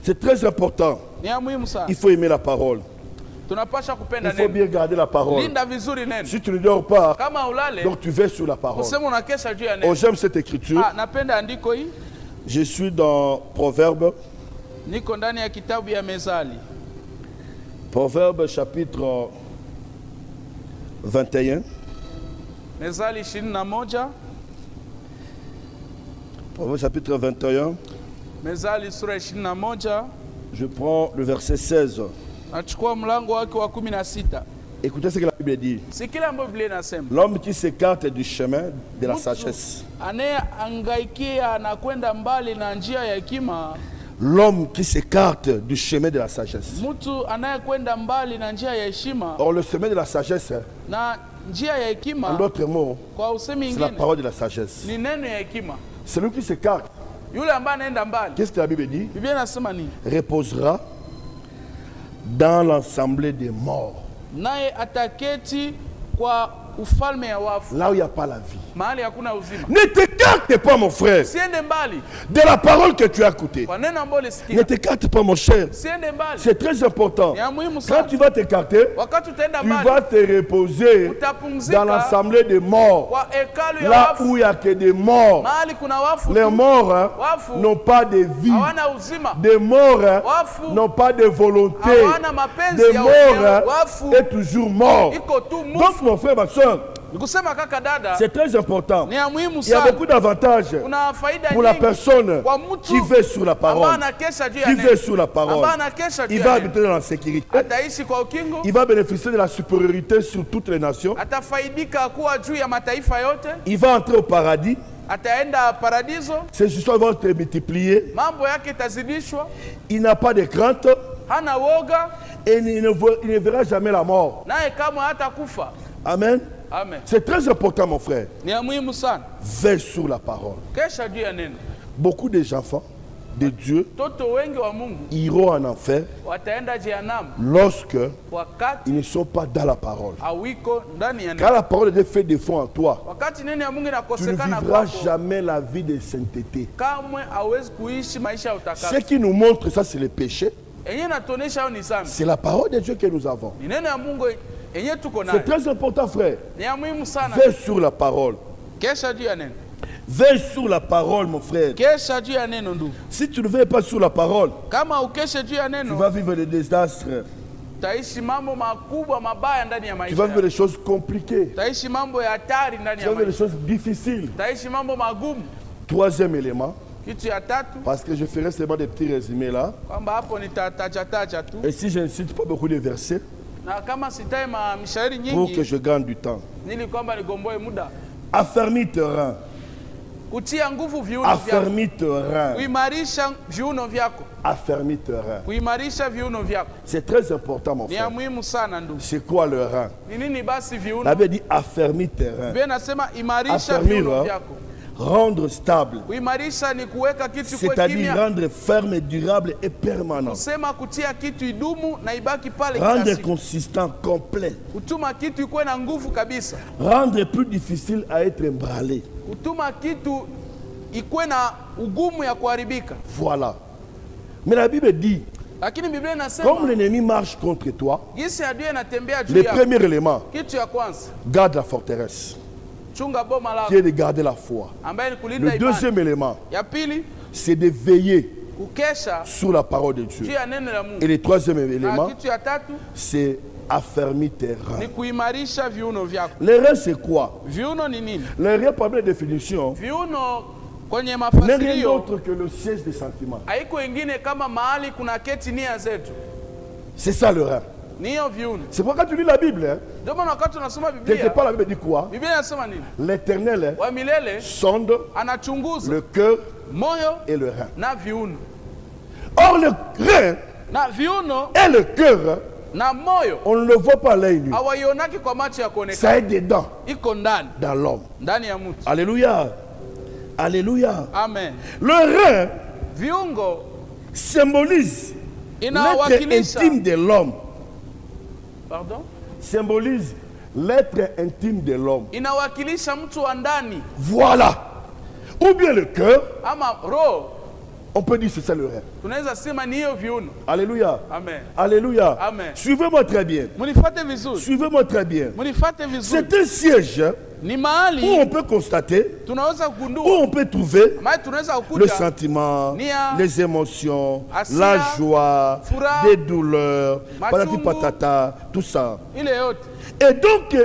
C'est très important. Il faut aimer la parole. Il faut bien garder la parole. Si tu ne dors pas, donc tu veilles sur la parole. Oh, j'aime cette écriture. Je suis dans Proverbe. Proverbe chapitre 21. Proverbe chapitre 21. Je prends le verset 16. Écoutez ce que la Bible dit. L'homme qui s'écarte du chemin de la sagesse. L'homme qui s'écarte du chemin de la sagesse. Or, le chemin de la sagesse, en d'autres mots, c'est la parole de la sagesse. Celui qui s'écarte, qu'est-ce que la Bible dit? Reposera dans l'assemblée des morts. ufalme ya wafu. Là où il n'y a pas la vie. Mahali hakuna uzima. Ne t'écarte pas, mon frère, Siende mbali de la parole que tu as écoutée. kwa neno ambalo ulisikia. Ne t'écarte pas, mon cher. Siende mbali. C'est très important. Ni ya muhimu Quand sana. tu vas t'écarter, Wakati utaenda tu mbali, vas te reposer utapumzika dans l'assemblée des morts. kwa hekalu ya Là wafu. où il n'y a que des morts. Mahali kuna wafu. Les morts hein, Wafu n'ont pas de vie. hawana uzima. Des morts hein, Wafu n'ont pas de volonté. hawana mapenzi Des ya morts wenyewe. hein, Wafu est toujours mort. iko tu mufu. Donc mon frère, ma soeur, Nikusema kaka dada, c'est très important. ni ya muhimu Il y a sana. beaucoup d'avantages Kuna faida pour la nyingi personne kwa mtu qui veut sur la parole. ambaye anakesha juu ya Qui neno. veut sur la parole. Ambaye anakesha juu Il ya va neno. habiter dans la sécurité. Ataishi kwa ukingo. Il va bénéficier de la supériorité sur toutes les nations. Atafaidika kuwa juu ya mataifa yote. Il va entrer au paradis. Ataenda paradiso. Ses histoires vont être multipliées. Mambo yake itazidishwa. Il n'a pas de crainte. Hana woga. Et il ne verra jamais la mort. Naye kama hatakufa. Amen. Amen. C'est très important, mon frère. Ni ya muhimu sana. Veille sur la parole. Kesha juu ya neno. Beaucoup des enfants de Dieu Toto wengi wa Mungu iront en enfer wataenda jehanamu lorsque wakati ils ne sont pas dans la parole. hawiko ndani ya Quand neno. la parole de Dieu fait défaut en toi, Wakati neno ya Mungu tu ne inakosekana vivras kwako, jamais la vie de sainteté. kamwe hawezi kuishi maisha ya Ce utakaso. qui nous montre ça, c'est le péché. Yenye natuonesha hayo ni dhambi. C'est la parole de Dieu que nous avons. Ni neno ya Mungu yenye tuko C'est nayo. très important, frère. Ni ya muhimu sana. Veille sur la parole. Kesha juu ya neno. Veille sur la parole, mon frère. Kesha juu ya neno ndugu. Si tu ne veilles pas sur la parole, Kama ukeshe juu ya tu neno, vas vivre des désastres. utaishi mambo makubwa mabaya ndani ya Tu maisha vas vivre yako. des choses compliquées. Utaishi mambo ya hatari ndani Tu ya vas vivre des maisha. choses difficiles. Utaishi mambo magumu. Troisième élément, Kitu ya tatu, parce que je ferai seulement des petits résumés là. kwamba hapo nitataja tu. Et si je ne cite pas beaucoup de versets, Na kama sitai mishairi pour que nyingi, je gagne du temps. nili kwamba nigomboe muda. Affermis tes reins. Kutia nguvu viuno vyako. Affermis tes reins. Kuimarisha viuno vyako. Affermis tes reins. Kuimarisha viuno vyako. C'est très important, mon Ni ya frère. muhimu sana ndugu. C'est quoi le rein? Ni nini basi viuno? La Bible dit affermis tes reins. Biblia inasema imarisha Affermir, viuno hein? vyako. Rendre stable. Kuimarisha ni kuweka kitu kwa C'est-à-dire kimya. rendre ferme, durable et permanent. Kusema kutia kitu idumu na ibaki pale kila Rendre siku. consistant, complet. Kutuma kitu ikuwe na nguvu kabisa. Rendre plus difficile à être ébranlé. Kutuma kitu ikuwe na ugumu ya kuharibika. Voilà. Mais la Bible dit, Lakini Biblia comme inasema l'ennemi marche contre toi, jinsi adui anatembea juu le yako. premier élément, Kitu ya kwanza, garde la forteresse, chunga boma qui lako est de garder la foi. ambaye ni kulinda Le imani. deuxième élément, Ya pili, c'est de veiller kukesha sur la parole de juu Dieu. ya neno la Mungu. Et le troisième Na élément, kitu ya tatu c'est affermir tes reins. ni kuimarisha viuno vyako. Les reins, c'est quoi? Viuno ni nini? Les reins, par la définition, Viuno kwenye n'est rien mafasirio d'autre que le siège des sentiments. haiko ingine kama mahali kuna keti nia zetu. C'est ça le rein. Ni hiyo viuno. C'est pourquoi quand tu lis la Bible, hein, Ndio maana wakati unasoma quelque Biblia, part la Bible dit quoi? Biblia inasema nini? L'Éternel hein, Wa milele sonde anachunguza le cœur moyo et le rein. na viuno. Or, le rein Na viuno et le cœur, hein, na moyo on ne le voit pas à l'œil nu. hawaionaki kwa macho ya Ça kuonekana. est dedans, Iko ndani, dans l'homme. ndani ya mtu. Alléluia. Alléluia. Amen. Le rein Viungo symbolise l'être inawakilisha intime de l'homme. pardon? Symbolise l'être intime de l'homme. Inawakilisha mtu wa ndani Voilà. Ou bien le cœur, ama roho. on peut dire c'est ça le rein. Tunaweza sema ni hiyo viuno. Alléluia. Amen. Alléluia. Amen. Suivez-moi très bien. Munifate vizuri. Suivez-moi très bien. Munifate vizuri. C'est un siège Ni où mahali on peut constater, tunaweza où kugundua, on peut trouver mahali tunaweza le kukuta sentiment, Nia, les émotions, Asia, la joie, Furaha, des douleurs, patati Machungu, patata, tout ça. ile yote. Et donc,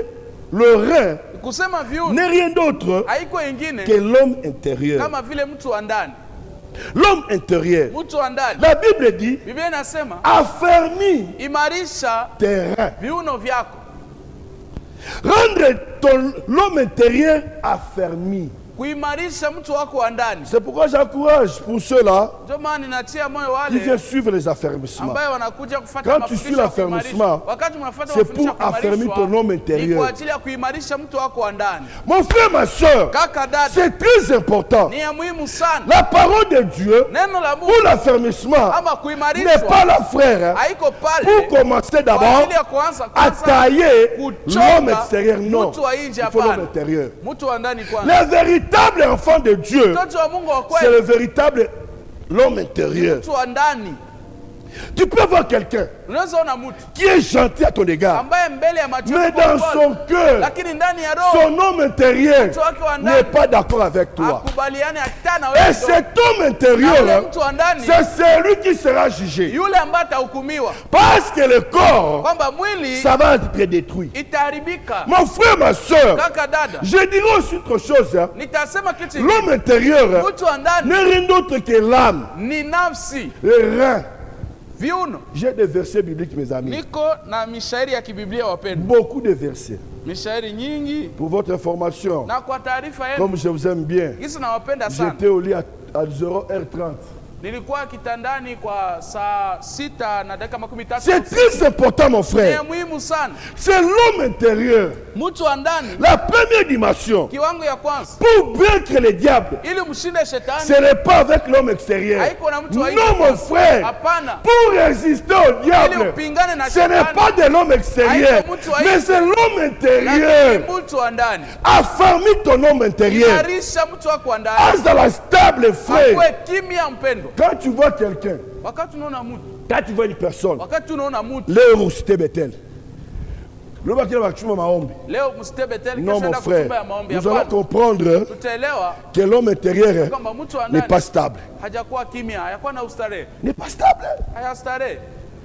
le rein Kusema viuno n'est rien d'autre haiko ingine que l'homme intérieur. kama vile mtu wa ndani. L'homme intérieur. Mtu wa ndani. La Bible dit, Biblia inasema affermis imarisha tes reins. viuno vyako. Rendre l'homme intérieur affermi. kuimarisha mtu wako wa ndani. C'est pourquoi j'encourage pour ceux-là Ndio maana ninatia moyo wale qui viennent suivre les affermissements. ambayo wanakuja kufuata Quand tu suis l'affermissement, wakati mnafuata c'est pour affermir ton homme ni intérieur. kwa ajili ya kuimarisha mtu wako wa ndani. Mon frère, ma soeur, Kaka dada, c'est très important. ni ya muhimu sana. La parole de Dieu Neno la Mungu pour l'affermissement ama n'est kuimarishwa pas là, frère, haiko pale pour commencer kwa d'abord ajili ya kuanza à tailler kuchonga l'homme extérieur. Non, mtu wa nje, il faut l'homme hapana. intérieur. Mtu wa ndani kwanza. Les véritables enfants de Dieu, Mtoto wa Mungu wa c'est kweli le véritable l'homme intérieur. mtu wa ndani. Tu peux voir quelqu'un Unaweza ona mtu qui est gentil à ton égard, ambaye mbele ya macho mais yako dans kwa son cœur, lakini ndani ya roho son homme intérieur mtu wake wa n'est ndani pas d'accord avec toi. akubaliane hata na Et wewe. cet homme Na yule intérieur, mtu wa ndani c'est celui qui sera jugé. yule ambaye atahukumiwa Parce que le corps, kwamba mwili ça va être détruit. itaharibika. Mon frère, ma soeur, Kaka dada, je dirais aussi autre chose. Hein. nitasema kitu L'homme intérieur mtu wa ndani n'est rien d'autre que l'âme, ni nafsi, le rein. viuno. J'ai des versets bibliques, mes amis. Niko na mishairi ya kibiblia wapendwa, Beaucoup de versets. mishairi nyingi. Pour votre information, Na kwa taarifa yenu, comme je vous aime bien, gisi nawapenda sana. j'étais au lit à 0h30. Nilikuwa kitandani kwa saa 6 na dakika 13. C'est très important, mon Ni frère. muhimu sana. C'est l'homme intérieur. Mtu wa ndani, La première dimension, kiwango ya kwanza pour vaincre le diable, ili mshinde shetani ce n'est pas avec l'homme extérieur. haiko na mtu wa nje. Non, mon frère. Hapana. Pour résister au Ili diable, upingane na ce n'est pas de l'homme extérieur, Haiko mtu wa mais nje. c'est l'homme intérieur. Lakini mtu wa ndani. Affermis ton homme intérieur. Imarisha mtu wako wa ndani. As dans la stable, frère. Akuwe kimya mpendo. Quand tu vois quelqu'un, Wakati unaona mtu, quand tu vois une personne, wakati unaona mtu, leo usite Bethel. Leo bakila bakchuma maombi. leo msitebe tele Non, kesho mon enda kuchumba ya frère, maombi. nous allons Hapana. comprendre Tutaelewa que l'homme intérieur kwamba mtu wa n'est ndani pas stable. hajakuwa kimya, hayakuwa na ustarehe. N'est pas stable. Hayastarehe.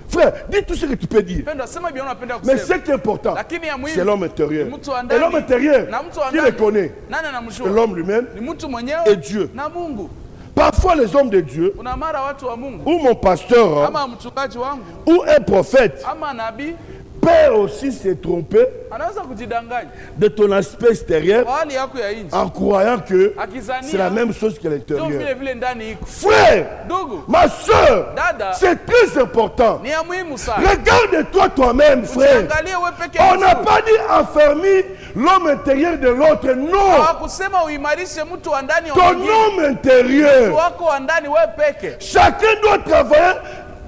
Frère, dis tout ce que tu peux dire. Pendo, sema bien unapenda Mais kusema. ce qui est important, Lakini ya muhimu c'est l'homme intérieur. ni mtu wa Et ndani. l'homme intérieur, Na mtu wa qui le ndani, connaît? nani C'est anamjua? l'homme lui-même Ni mtu et mwenyewe Dieu. na Mungu. Parfois, les hommes de Dieu, Kuna mara watu wa Mungu ou mon pasteur, ama mchungaji wangu ou un prophète, ama nabii peut aussi se tromper anaweza kujidanganya de ton aspect extérieur kwa hali yako ya nje, en croyant que akizania c'est la même chose que ndio l'intérieur. vile vile ndani iko. Frère, Ndugu, ma soeur, dada, c'est très important. ni ya muhimu sana. Regarde-toi toi-même, frère. Usiangalie wewe peke On n'a yako. pas dit affermir l'homme intérieur de l'autre. Non. Hawakusema uimarishe mtu wa ndani wa Ton mwingine. homme intérieur. Mtu wako wa ndani wewe peke. Chacun doit travailler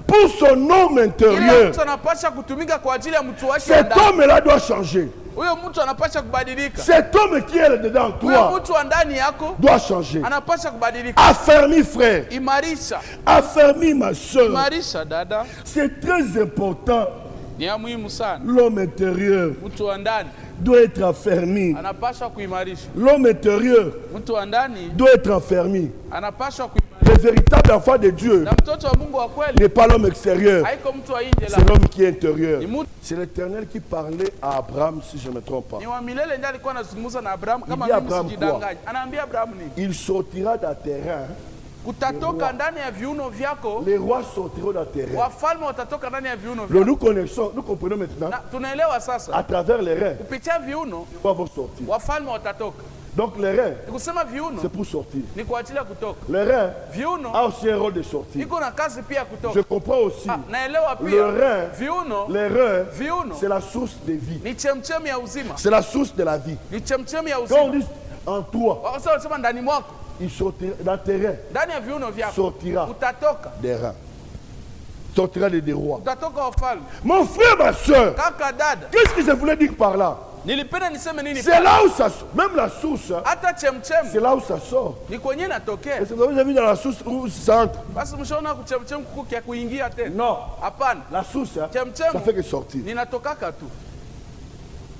pour son homme Kila intérieur. mtu anapasha kutumika kwa ajili ya mtu wake wa Cet ndani. homme-là doit changer. Huyo mtu anapasha kubadilika. Cet homme qui est dedans Huyo toi mtu wa ndani yako doit changer. anapasha kubadilika. Affermis, frère. Imarisha, Affermis, ma soeur. imarisha dada, C'est très important. ni ya muhimu sana. L'homme intérieur Mtu wa ndani doit être affermi. anapasha kuimarisha. L'homme intérieur Mtu wa ndani doit être affermi. anapasha kuimarisha. Le véritable enfant de Dieu Na mtoto wa Mungu wa kweli n'est pas l'homme extérieur, haiko mtu wa nje la. c'est l'homme qui est intérieur. Ni mtu C'est l'Éternel qui parlait à Abraham, si je ne me trompe pas. ni wa milele ndiye alikuwa anazungumza na Abrahamu kama dit mimi Abraham sijidanganya. Anaambia Abrahamu nini? Il sortira d'un terrain, Kutatoka ndani ya viuno vyako, les rois sortiront d'un terrain. wafalme watatoka ndani ya viuno Donc vyako. nous connaissons, nous comprenons maintenant, Na tunaelewa sasa, à travers les reins, kupitia viuno les rois vont sortir. wafalme watatoka. Donc les reins, Ni kusema viuno c'est pour sortir. ni kwa ajili ya kutoka. Les reins Viuno a aussi un rôle de sortir. iko na kazi pia ya Je kutoka. comprends aussi, Naelewa le pia rein, viuno, les reins, viuno c'est la source de vie. ni chemchemi ya uzima, C'est la source de la vie. ni chemchemi ya Quand on uzima. dit en toi, Sasa wanasema ndani mwako, il sortira dans tes reins, ndani ya viuno vyako sortira utatoka, des reins. Sortira des rois. utatoka wafalme. Mon frère, ma soeur, Kaka dada, qu'est-ce que je voulais dire par là? nilipenda niseme nini? C'est là où ça sort. Même la source, Hata c'est chemchemi là où ça sort. ni kwenye natokea. Est-ce que vous avez vu dans la source où ça entre? Basi mshaona kuchemchemi kuku kia kuingia tena? Non. Hapana, La source, ça chemchemi fait que sortir. ninatokaka tu.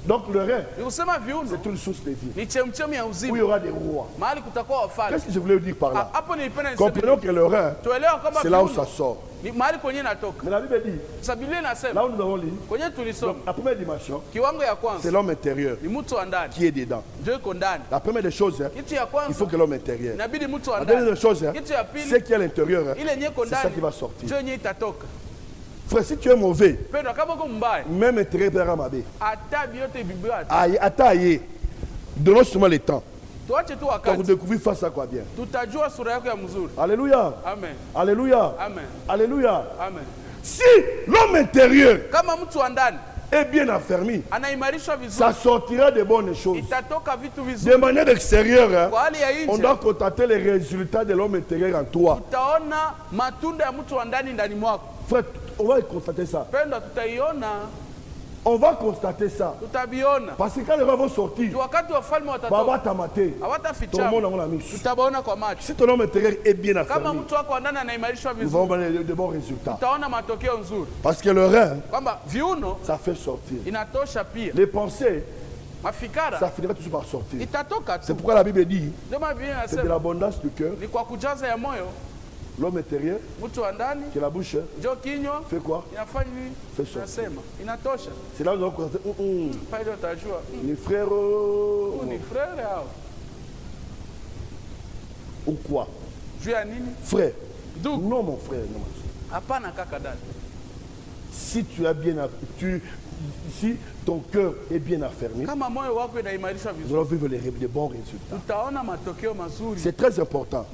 Donc le rein, Ni kusema viuno c'est une source de vie. ni chemchemi ya Où il y uzima, aura des rois. mahali kutakuwa wafalme. Qu'est-ce que je voulais dire par là? Hapo nilipenda niseme Comprenons que le rein, tuelewa kwamba c'est là où viuno ça sort. ni mahali kwenye natoka. Mais la Bible dit, Sasa Biblia inasema là où nous avons lu, kwenye tulisoma la première dimension, kiwango ya c'est kwanza l'homme intérieur ni mtu wa ndani qui est dedans. ndio iko ndani. La première des choses, hein, Kitu ya il kwanza faut que l'homme intérieur. inabidi mtu wa La deuxième ndani, des choses, hein, kitu ya pili c'est qui est à l'intérieur, hein, ile yenye iko c'est ça ndani qui va sortir. ndio yenye itatoka. Frère, si tu es mauvais, Pendwa kama uko mbaya, même intérieur peut être amabe. hata biote Biblia Aïe, attends, aïe. Donnons seulement le temps. Quand vous découvrez face à quoi bien. Alléluia. Amen. Alléluia. Amen. Alléluia. Amen. Si l'homme intérieur est bien affermi, ça sortira de bonnes choses. De manière extérieure, on doit constater les résultats de l'homme intérieur en toi. Frère, on va constater ça. On va constater ça. Parce que quand les rois vont sortir, si ton homme intérieur est bien affermi, nous vont avoir de bons résultats. Parce que le rein, ça fait sortir. Les pensées, ça finira toujours par sortir. C'est pourquoi la Bible dit, c'est de l'abondance du cœur. L'homme intérieur, qui est la bouche, fait quoi? Fait sortir. C'est là où nous allons constater, les frères, ou quoi? Frère. Non, mon frère. Non. Si tu as bien, si ton cœur est bien affermi, nous allons vivre de bons résultats. C'est très important.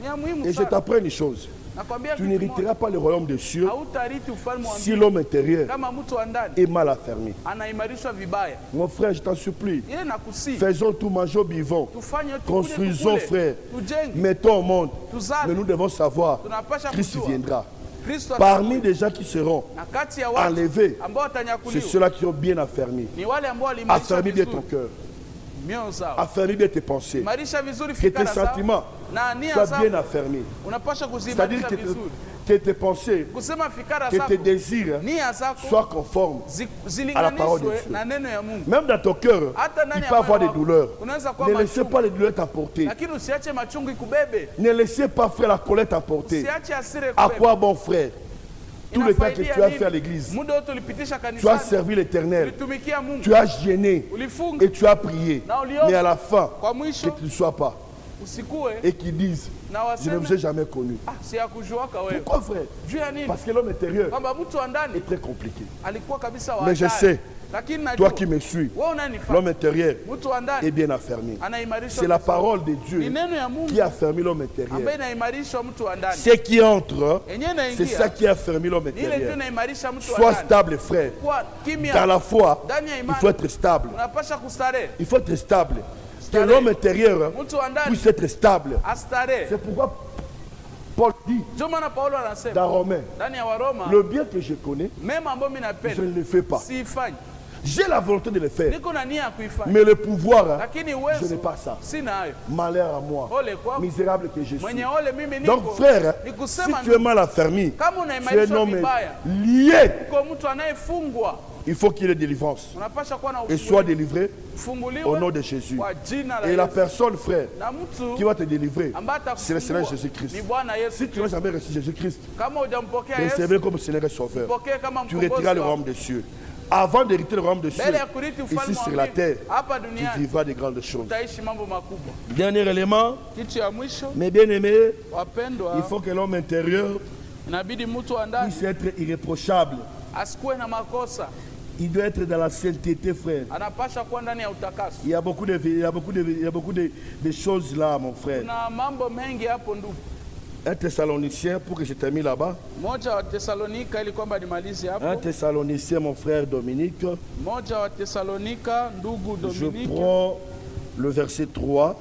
Et je t'apprends une chose. Tu n'hériteras pas le royaume des cieux si l'homme intérieur est mal affermi. Mon frère, je t'en supplie, faisons tout, mangeons, buvons, construisons, frère, mettons au monde. Mais nous devons savoir, Christ viendra. Parmi les gens qui seront enlevés, c'est ceux-là qui ont bien affermi. Affermis bien ton cœur. Affermis bien tes pensées. Que tes sentiments soient bien affermis. C'est-à-dire que tes pensées, que tes désirs soient conformes à la parole de Dieu. Même dans ton cœur, il peut y avoir des douleurs. Ne laissez pas les douleurs t'emporter. Ne laissez pas, frère, la colère t'emporter. À quoi bon, frère? Tout le temps que tu as fait à l'église, tu as servi l'Éternel, tu as gêné et tu as prié. Mais à la fin, que tu ne sois pas. Et qu'ils disent, je ne vous ai jamais connu. Pourquoi, frère? Parce que l'homme intérieur est très compliqué. Mais je sais, toi qui me suis, l'homme intérieur est bien affermi. C'est la parole de Dieu qui a affermi l'homme intérieur. Ce qui entre, c'est ça qui a affermi l'homme intérieur. Sois stable, frère. Dans la foi, il faut être stable. Il faut être stable. Que l'homme intérieur puisse être stable. C'est pourquoi Paul dit dans Romains, le bien que je connais, je ne le fais pas. J'ai la volonté de le faire, mais le pouvoir, je n'ai pas ça. Malheur à moi, misérable que je suis. Donc frère, si tu es mal affermi, tu es un homme lié. Il faut qu'il y ait délivrance et soit délivré au nom de Jésus. Et la personne, frère, qui va te délivrer, c'est le Seigneur Jésus-Christ. Si tu n'as jamais reçu Jésus-Christ, recevez comme Seigneur et Sauveur. Tu retireras le royaume des cieux. Avant d'hériter le royaume des cieux, ici sur la terre, tu vivras de grandes choses. Dernier élément, mes bien-aimés, il faut que l'homme intérieur puisse être irréprochable. Il doit être dans la sainteté, frère. Il y a beaucoup de choses là, mon frère. Un Thessalonicien, pour que je termine là-bas. Un Thessalonicien, mon frère Dominique. Je prends le verset 3.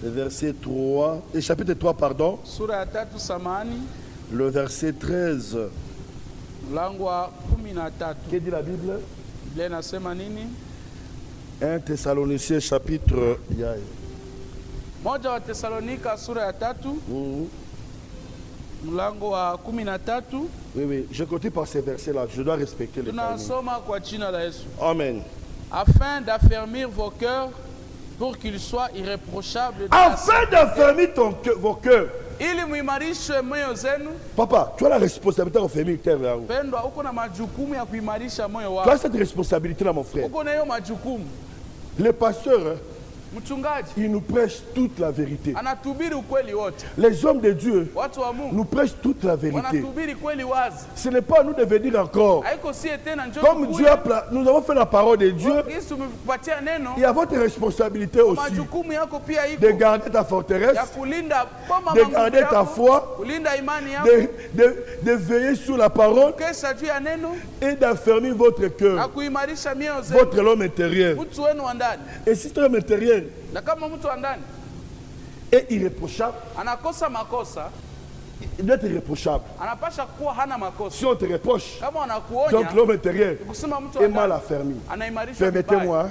Le verset 3. Et chapitre 3, pardon. Le verset 13. Que dit la Bible? 1 Thessaloniciens chapitre... Moja wa Tesalonika sura ya 3 mlango wa 13. Oui, je continue par ces versets-là. Je dois respecter les Tunasoma kwa jina la Yesu. Amen. Afin d'affermir vos cœurs pour qu'ils soient irréprochables. Afin d'affermir vos cœurs. Ili muimarishe moyo zenu. Papa, tu as la responsabilité d'affermir le cœur. Pendwa, uko na majukumu ya kuimarisha moyo wako. Tu as cette responsabilité là, mon frère. Uko na hiyo majukumu. Les pasteurs il nous prêche toute la vérité. anatubiri ukweli wote. Les hommes de Dieu Watu wa Mungu nous prêchent toute la vérité. wanatubiri kweli wazi. Ce n'est pas à nous de venir encore. Haiko sie tena njoo Comme tukuye. Dieu nous avons fait la parole de Dieu, Yesu umepatia neno. il y a votre responsabilité aussi Majukumu yako pia iko. de garder ta forteresse, Ya kulinda boma de manguvu garder ta yako, foi, kulinda imani yako, de veiller sur la parole kesha juu ya neno et d'affermir votre na cœur, kuimarisha mioyo zenu. votre homme intérieur. Mtu wenu wa ndani. Et si ton homme intérieur Na kama mtu wa ndani est irréprochable, anakosa makosa, il doit être irréprochable. anapasha kuwa hana makosa. Si on te reproche, Kama donc wanakuonya, l'homme intérieur kusema mtu wa est mal ndani affermi. anaimarisha. Permettez-moi, hein.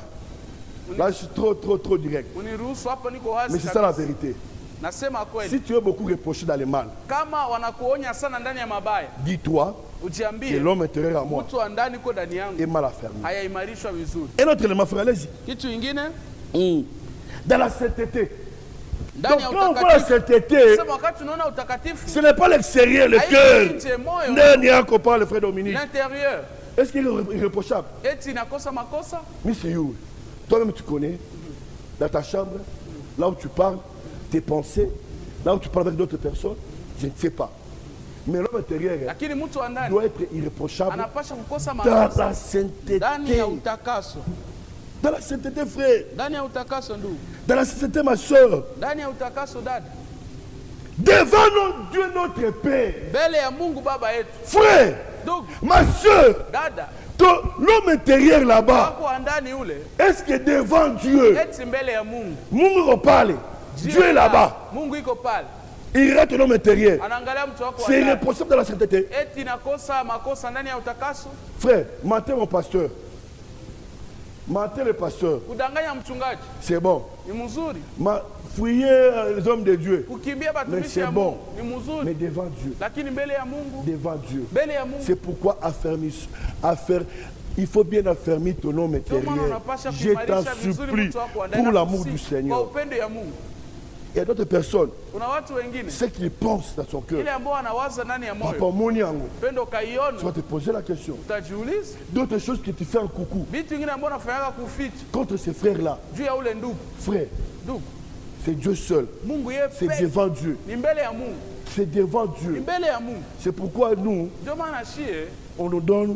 Là je suis trop direct. Uniruhusu hapo, niko wazi. Mais c'est ça la kabisa. vérité. Nasema kweli. Si tu es beaucoup reproché dans le mal, Kama wanakuonya sana ndani ya mabaya, dis-toi que ujiambie l'homme intérieur à moi mtu wa ndani uko ndani yangu est mal affermi. hayaimarishwa vizuri. Et notre élément, frère, allez-y. Kitu ingine Dans la sainteté. Donc ndani ya quand on voit la utakatifu. sainteté, Sema wakati unaona utakatifu, ce n'est pas l'extérieur, le haiko cœur. nje, moyo, N'est qu'on parle, frère Dominique. l'intérieur. Est-ce qu'il est irréprochable? Eti inakosa makosa? Mais c'est où? Toi-même, tu connais, dans ta chambre, là où tu parles, tes pensées, là où tu parles avec d'autres personnes, je ne sais pas. Mais l'homme intérieur Lakini mtu wa ndani doit être irréprochable anapasha kukosa dans la makosa sainteté. ndani ya utakaso. Dans la sainteté, frère. Ndani ya utakaso ndugu. Dans la sainteté, ma soeur. Ndani ya utakaso dada. Devant notre Dieu, notre Père. Mbele ya Mungu Baba yetu. Frère, Ndugu, ma soeur, dada, l'homme intérieur là-bas, wako wa ndani ule, est-ce que devant Dieu, eti mbele ya Mungu. Mungu parle, Dieu est là-bas, Mungu iko pale. il rate l'homme intérieur. Anaangalia mtu wako wa C'est ndani. irréprochable dans la sainteté. Eti nakosa makosa ndani ya utakaso. Frère, mentez mon pasteur. Mentez le pasteur. Kudanganya mchungaji C'est bon. ni mzuri. Fouillez les hommes de Dieu. Kukimbia Mais batumishi c'est ya bon. Mungu ni mzuri. Mais devant Dieu. Lakini mbele ya Mungu, Devant Dieu. mbele ya Mungu. C'est pourquoi il faut bien affermir ton homme Ndio maana intérieur. unapasha Je t'en kuimarisha vizuri supplie, mtu wako wa ndani pour na l'amour kusihi du kwa Seigneur. upendo ya Mungu. Il y a d'autres personnes, Kuna watu wengine ce qu'ils pensent dans son cœur. ile ambao wanawaza ndani ya Papa moyo, Moniango, pendo tu vas kaiona, te poser la question. utajiuliza D'autres choses que tu fais en coucou vitu vingine ambao nafanyaga kuficha contre ces frères-là. juu ya ule ndugu. Frère, Ndugu, c'est Dieu seul. Mungu yeye C'est pekee devant Dieu. ni mbele ya Mungu, C'est devant ni Dieu. mbele ya Mungu. C'est pourquoi nous, Ndio maana shie on nous donne.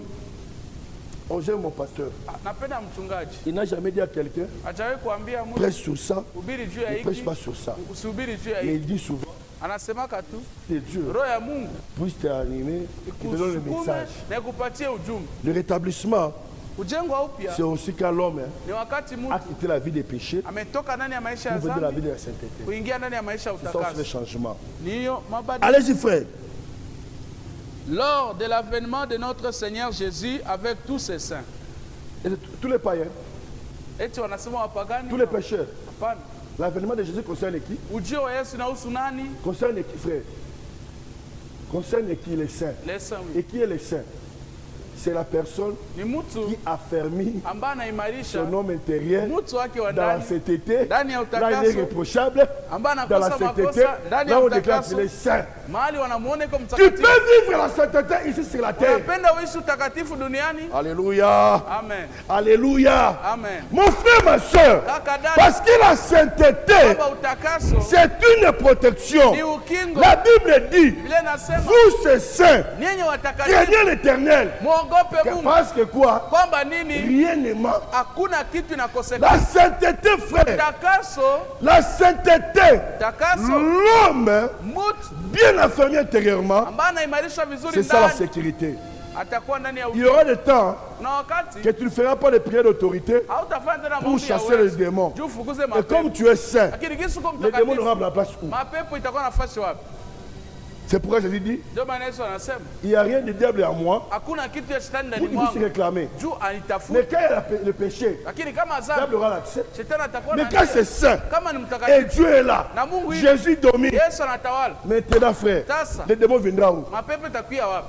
On j'aime mon pasteur. napenda mchungaji Il n'a jamais dit à quelqu'un, hajawahi kuambia mtu prêche sur ça, ubiri juu ya ne prêche hiki, pas sur ça. usihubiri juu ya Mais hiki. il dit souvent, Anasemaka tu c'est Dieu roho ya Mungu puisse t'animer, qui te donne le ikusukume message. na ikupatie ujumbe. Le rétablissement, Kujengwa upya c'est aussi quand l'homme ni wakati a mtu quitté la vie des péchés ametoka ndani ya maisha ya pour venir dans la vie dhambi de la sainteté. kuingia ndani ya maisha ya C'est ça aussi le utakaso. changement. Ni hiyo mabadiliko. Allez-y, frère. Lors de l'avènement de notre Seigneur Jésus avec tous ses saints. Et tous les païens, Eti wanasema wapagani? tous les pécheurs, Hapana. l'avènement de Jésus concerne qui? Ujio wa Yesu unahusu nani? Concerne qui, frère? Concerne qui? Les saints. Les saints. Oui. Et qui est les saints? C'est la personne Ni mtu qui affermit ambaye anaimarisha son homme intérieur mtu wake wa dans la ndani sainteté. ndani ya Là, il est utakaso, irréprochable. ambaye Dans la anakosa sainteté, makosa ndani là ya on déclare qu'il utakaso, est saint. mahali wanamuone kama Tu peux mtakatifu. vivre la sainteté ici sur la terre. Unapenda uishi utakatifu duniani? Alléluia. Amen. Alléluia. Amen. Mon frère, ma soeur, Kaka dada, parce que la sainteté, baba utakaso c'est une protection. ni ukingo. La Bible dit, Biblia inasema vous c'est saint, ninyi watakatifu craignez l'éternel. muogope Mungu, Parce que quoi? kwamba nini? Rien ne manque. Hakuna kitu inakosekana. La sainteté, frère, Utakaso, la sainteté, utakaso, l'homme mtu bien affermi intérieurement, ambaye anaimarisha vizuri c'est ça la ndani sécurité. atakuwa ndani ya Il y aura des temps na wakati que tu ne feras pas de prières d'autorité hautafanya tena pour maombi ya chasser les uwezo démons. juu ufukuze Et mapepo. comme tu es saint, Lakini kisi uko les démons mtakatifu, n'auront la place où? mapepo itakuwa nafasi wapi? C'est pourquoi Jésus dit, Ndio maana Yesu anasema il n'y a rien de diable en moi hakuna kitu ya shetani pour ndani qu'il puisse mwangu réclamer. juu Mais anitafuta. quand il y a le péché, Lakini kama le diable dhambi, aura l'accès. shetani atakuwa Mais na quand c'est saint, kama ni et mtakatifu Dieu est là, na Mungu hivi, Jésus domine. Yesu anatawala, Maintenant, frère, sasa les démons viendront où? mapepo itakuwa wapi?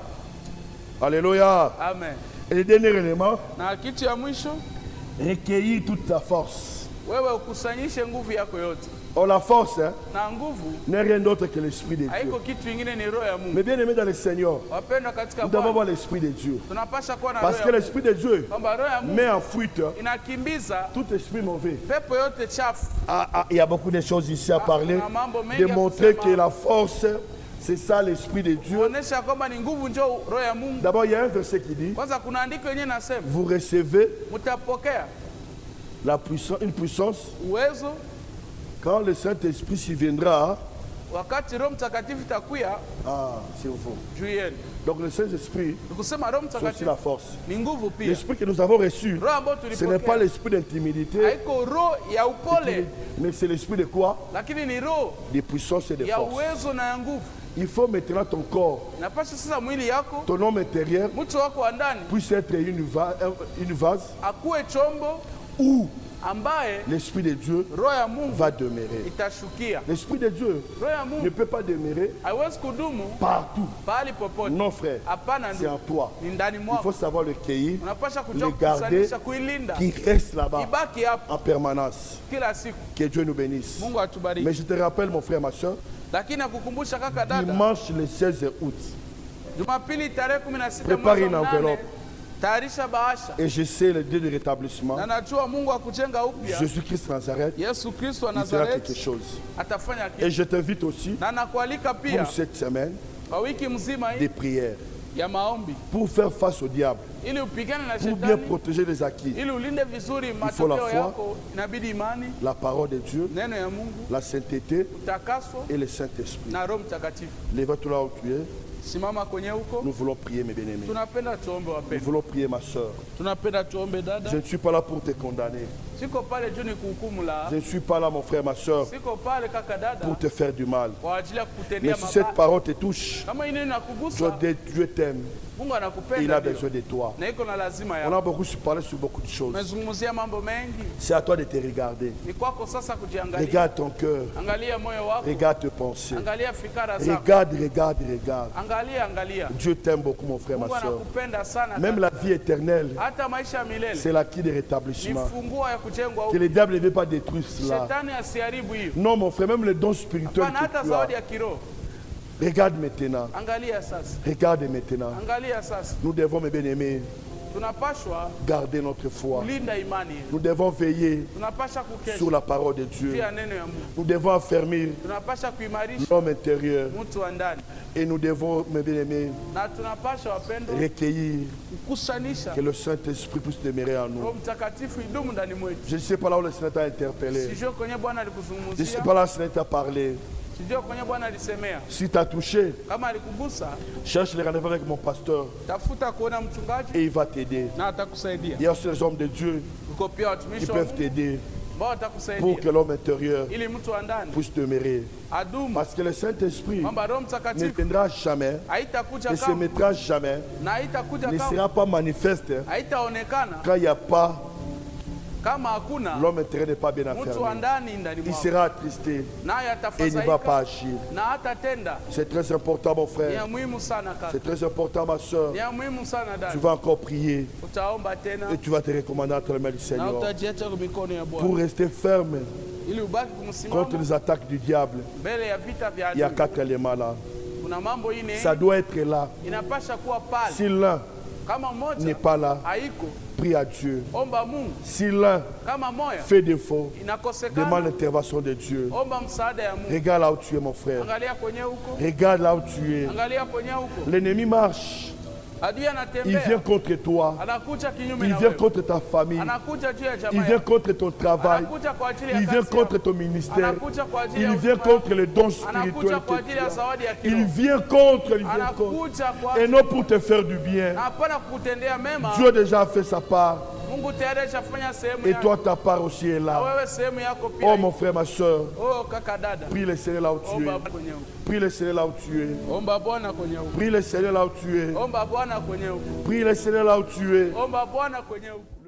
Alléluia. Amen. Et le dernier élément, Na kitu ya mwisho, recueillir toute ta force. wewe ukusanyishe nguvu yako yote. Oh, la force na nguvu n'est rien d'autre que l'Esprit de Dieu. haiko kitu kingine, ni roho ya Mungu. Mais bien aimé dans le Seigneur, Wapendwa katika nous devons Bwana, avoir l'Esprit de Dieu. tunapasha kuwa na Parce roho que ya l'Esprit de Dieu kwamba roho ya Mungu met en fuite inakimbiza tout esprit mauvais. pepo yote chafu. Il y a beaucoup de choses ici à parler, kuna mambo mengi de ya montrer kusema. que la force, c'est ça l'Esprit de Dieu. Kuonesha kwamba ni nguvu ndio roho ya Mungu. D'abord, il y a un verset qui dit, Kwanza kuna andiko yenyewe nasema vous recevez mtapokea la puissance, une puissance uwezo quand le Saint-Esprit s'y viendra. wakati Roho Mtakatifu takuya C'est faux. juu yenu. Donc le Saint-Esprit, Nikusema Roho c'est aussi Mtakatifu la force. ni nguvu pia. L'esprit que nous avons reçu, Roho ambayo ce n'est pas tulipokea l'esprit d'intimidité, haiko roho ya upole, mais c'est l'esprit de quoi? lakini ni roho De puissance et de ya force. uwezo na ya nguvu. Il faut maintenant ton corps, Napasha sasa mwili yako, ton homme intérieur, mtu wako wa ndani puisse être une vase akuwe chombo où ambaye l'Esprit de Dieu roho ya Mungu va demeurer. itashukia. L'Esprit de Dieu Roho ya ne Mungu peut pas demeurer haiwezi kudumu partout. pahali popote. Non, frère, Hapana, c'est en toi. ni ndani Il mwako. faut savoir le cueillir, Unapasha kujua le garder, kukusanyisha, kuilinda, qui reste là-bas ibaki hapo en permanence. kila siku. Que Dieu nous bénisse. Mungu atubariki. Mais je te rappelle, mon frère, ma soeur, Lakini nakukumbusha kaka, dada, dimanche le 16 août, Jumapili tarehe 16 prépare mwezi une wa enveloppe. nane, tayarisha bahasha. Et je sais le Dieu de rétablissement, Na najua Mungu akujenga upya. Jésus-Christ Nazareth, Yesu Kristo wa il fera quelque Nazareti chose. atafanya Et kitu. je t'invite aussi Na nakualika pia pour cette semaine kwa wiki mzima des hii prières, ya maombi pour faire face au diable, ili upigane na pour bien shetani, protéger les acquis, ili ulinde vizuri faut la matokeo foi. yako. Inabidi imani, la parole de Dieu, neno ya Mungu, la sainteté utakaso et le Saint-Esprit. na Roho Mtakatifu. Lève-toi là où tu es. Simama kwenye huko. Nous voulons prier, mes bien-aimés. Tunapenda tuombe Nous wapendwa. voulons prier, ma soeur. Tunapenda tuombe dada. Je ne suis pas là pour te condamner. Siko pale juu ni kuhukumu la. Je ne suis pas là, mon frère, ma soeur, Siko pale kaka dada pour te faire du mal. kwa ajili ya Mais kukutendea si cette mabaya. parole te touche, Kama hii neno inakugusa, Dieu t'aime Mungu et il anakupenda a ndio. besoin de toi. Na iko na lazima On yako. a beaucoup parlé sur beaucoup de choses. Umezungumzia mambo mengi. C'est à toi de te regarder. Ni kwako sasa kujiangalia. Regarde ton cœur. Angalia moyo wako. Regarde tes pensées. Angalia fikara zako. Regarde, regarde, regarde. Angalia. Dieu t'aime beaucoup, mon frère, ma Mungu soeur. anakupenda sana. Même la vie éternelle, Hata maisha ya milele c'est l'acquis de ni rétablissement. funguo ya kujengwa Que upya. le diable ne veut pas détruire cela. Shetani asiharibu hiyo. Non, mon frère, même les dons spirituels Hapana, hata que tu zawadi as. ya kiroho. Regarde maintenant. Angalia sasa. Regarde maintenant. Angalia sasa. Nous devons, mes bien-aimés, Tunapashwa garder notre foi. kulinda imani yetu. Nous devons veiller Tunapasha kukesha sur la parole de Dieu. juu ya neno ya Mungu. Nous devons affermir Tunapasha kuimarisha l'homme intérieur. mtu wa ndani. Et nous devons, mes bien-aimés, Na tunapasha wapendwa recueillir kukusanisha que le Saint-Esprit puisse demeurer en Roho nous. Mtakatifu idumu ndani mwetu. Je ne sais pas là où le Seigneur t'a interpellé. Sijue kwenye Bwana Je ne sais alikuzungumzia, pas là où le Seigneur t'a parlé. sijue kwenye Bwana alisemea. Si tu as touché, Kama alikugusa, cherche le rendez-vous avec mon pasteur tafuta kuona mchungaji et il va t'aider. na atakusaidia. Il y a aussi les hommes de Dieu Uko pia qui watumishi wa peuvent Mungu t'aider ambao pour watakusaidia que l'homme intérieur ili mtu wa ndani puisse demeurer. adumu, Parce que le Saint-Esprit kwamba Roho ne Mtakatifu viendra jamais, haitakuja ne se kama mettra jamais, na haitakuja ne kama sera pas manifeste haitaonekana quand il n'y a pas, kama hakuna l'homme intérieur n'est pas bien mtu wa affermi. ndani ndani Il mwako, sera attristé naye et il ne va pas atafadhaika agir. na hatatenda. C'est très important, mon Ni frère. ya muhimu sana kaka, C'est très important, ma soeur. ni ya muhimu sana Tu dada. vas encore prier Utaomba tena et tu vas te recommander entre les mains du na Seigneur utajiacha kwa mikono ya pour Bwana rester ferme ili ubaki contre kumsimama les attaques du diable. mbele ya vita vya Il y a adui. 4 éléments là. Kuna mambo ine Ça doit être là. inapasha kuwa pale. Si l'un Kama n'est moja pas là, haiko, prie à Dieu. omba Mungu. Si l'un Kama moya fait défaut, demande inakosekana, l'intervention de Dieu. omba msaada ya Mungu. Regarde là où tu es, mon frère. Angalia kwenye huko, Regarde là où tu es. angalia kwenye huko. L'ennemi marche. Adui Il vient anatembea, contre toi. anakuja kinyume Il na vient wewe, contre ta famille. anakuja juu ya Il jamaa vient yako, contre ton travail. anakuja kwa ajili ya Il vient kazi contre yako, ton ministère. anakuja kwa ajili ya Il vient huduma yako, contre les dons anakuja spirituels kwa que ajili tu ya as. zawadi ya Il kiroho, vient contre, il vient contre. anakuja kwa Et ajili non pour te faire du bien. na hapana kukutendea mema. Dieu déjà fait sa part. Mungu tayari ashafanya sehemu Et yake, toi, ta part aussi est na là. wewe sehemu yako pia. Oh, mon frère, ma soeur. Oh kaka dada, Prie le Seigneur là où tu omba es. kwenye huko, Prie le Seigneur là où tu es. omba Bwana kwenye huko, Prie le Seigneur là où tu es. omba Bwana kwenye huko, Prie le Seigneur là où tu es. omba Bwana kwenye huko.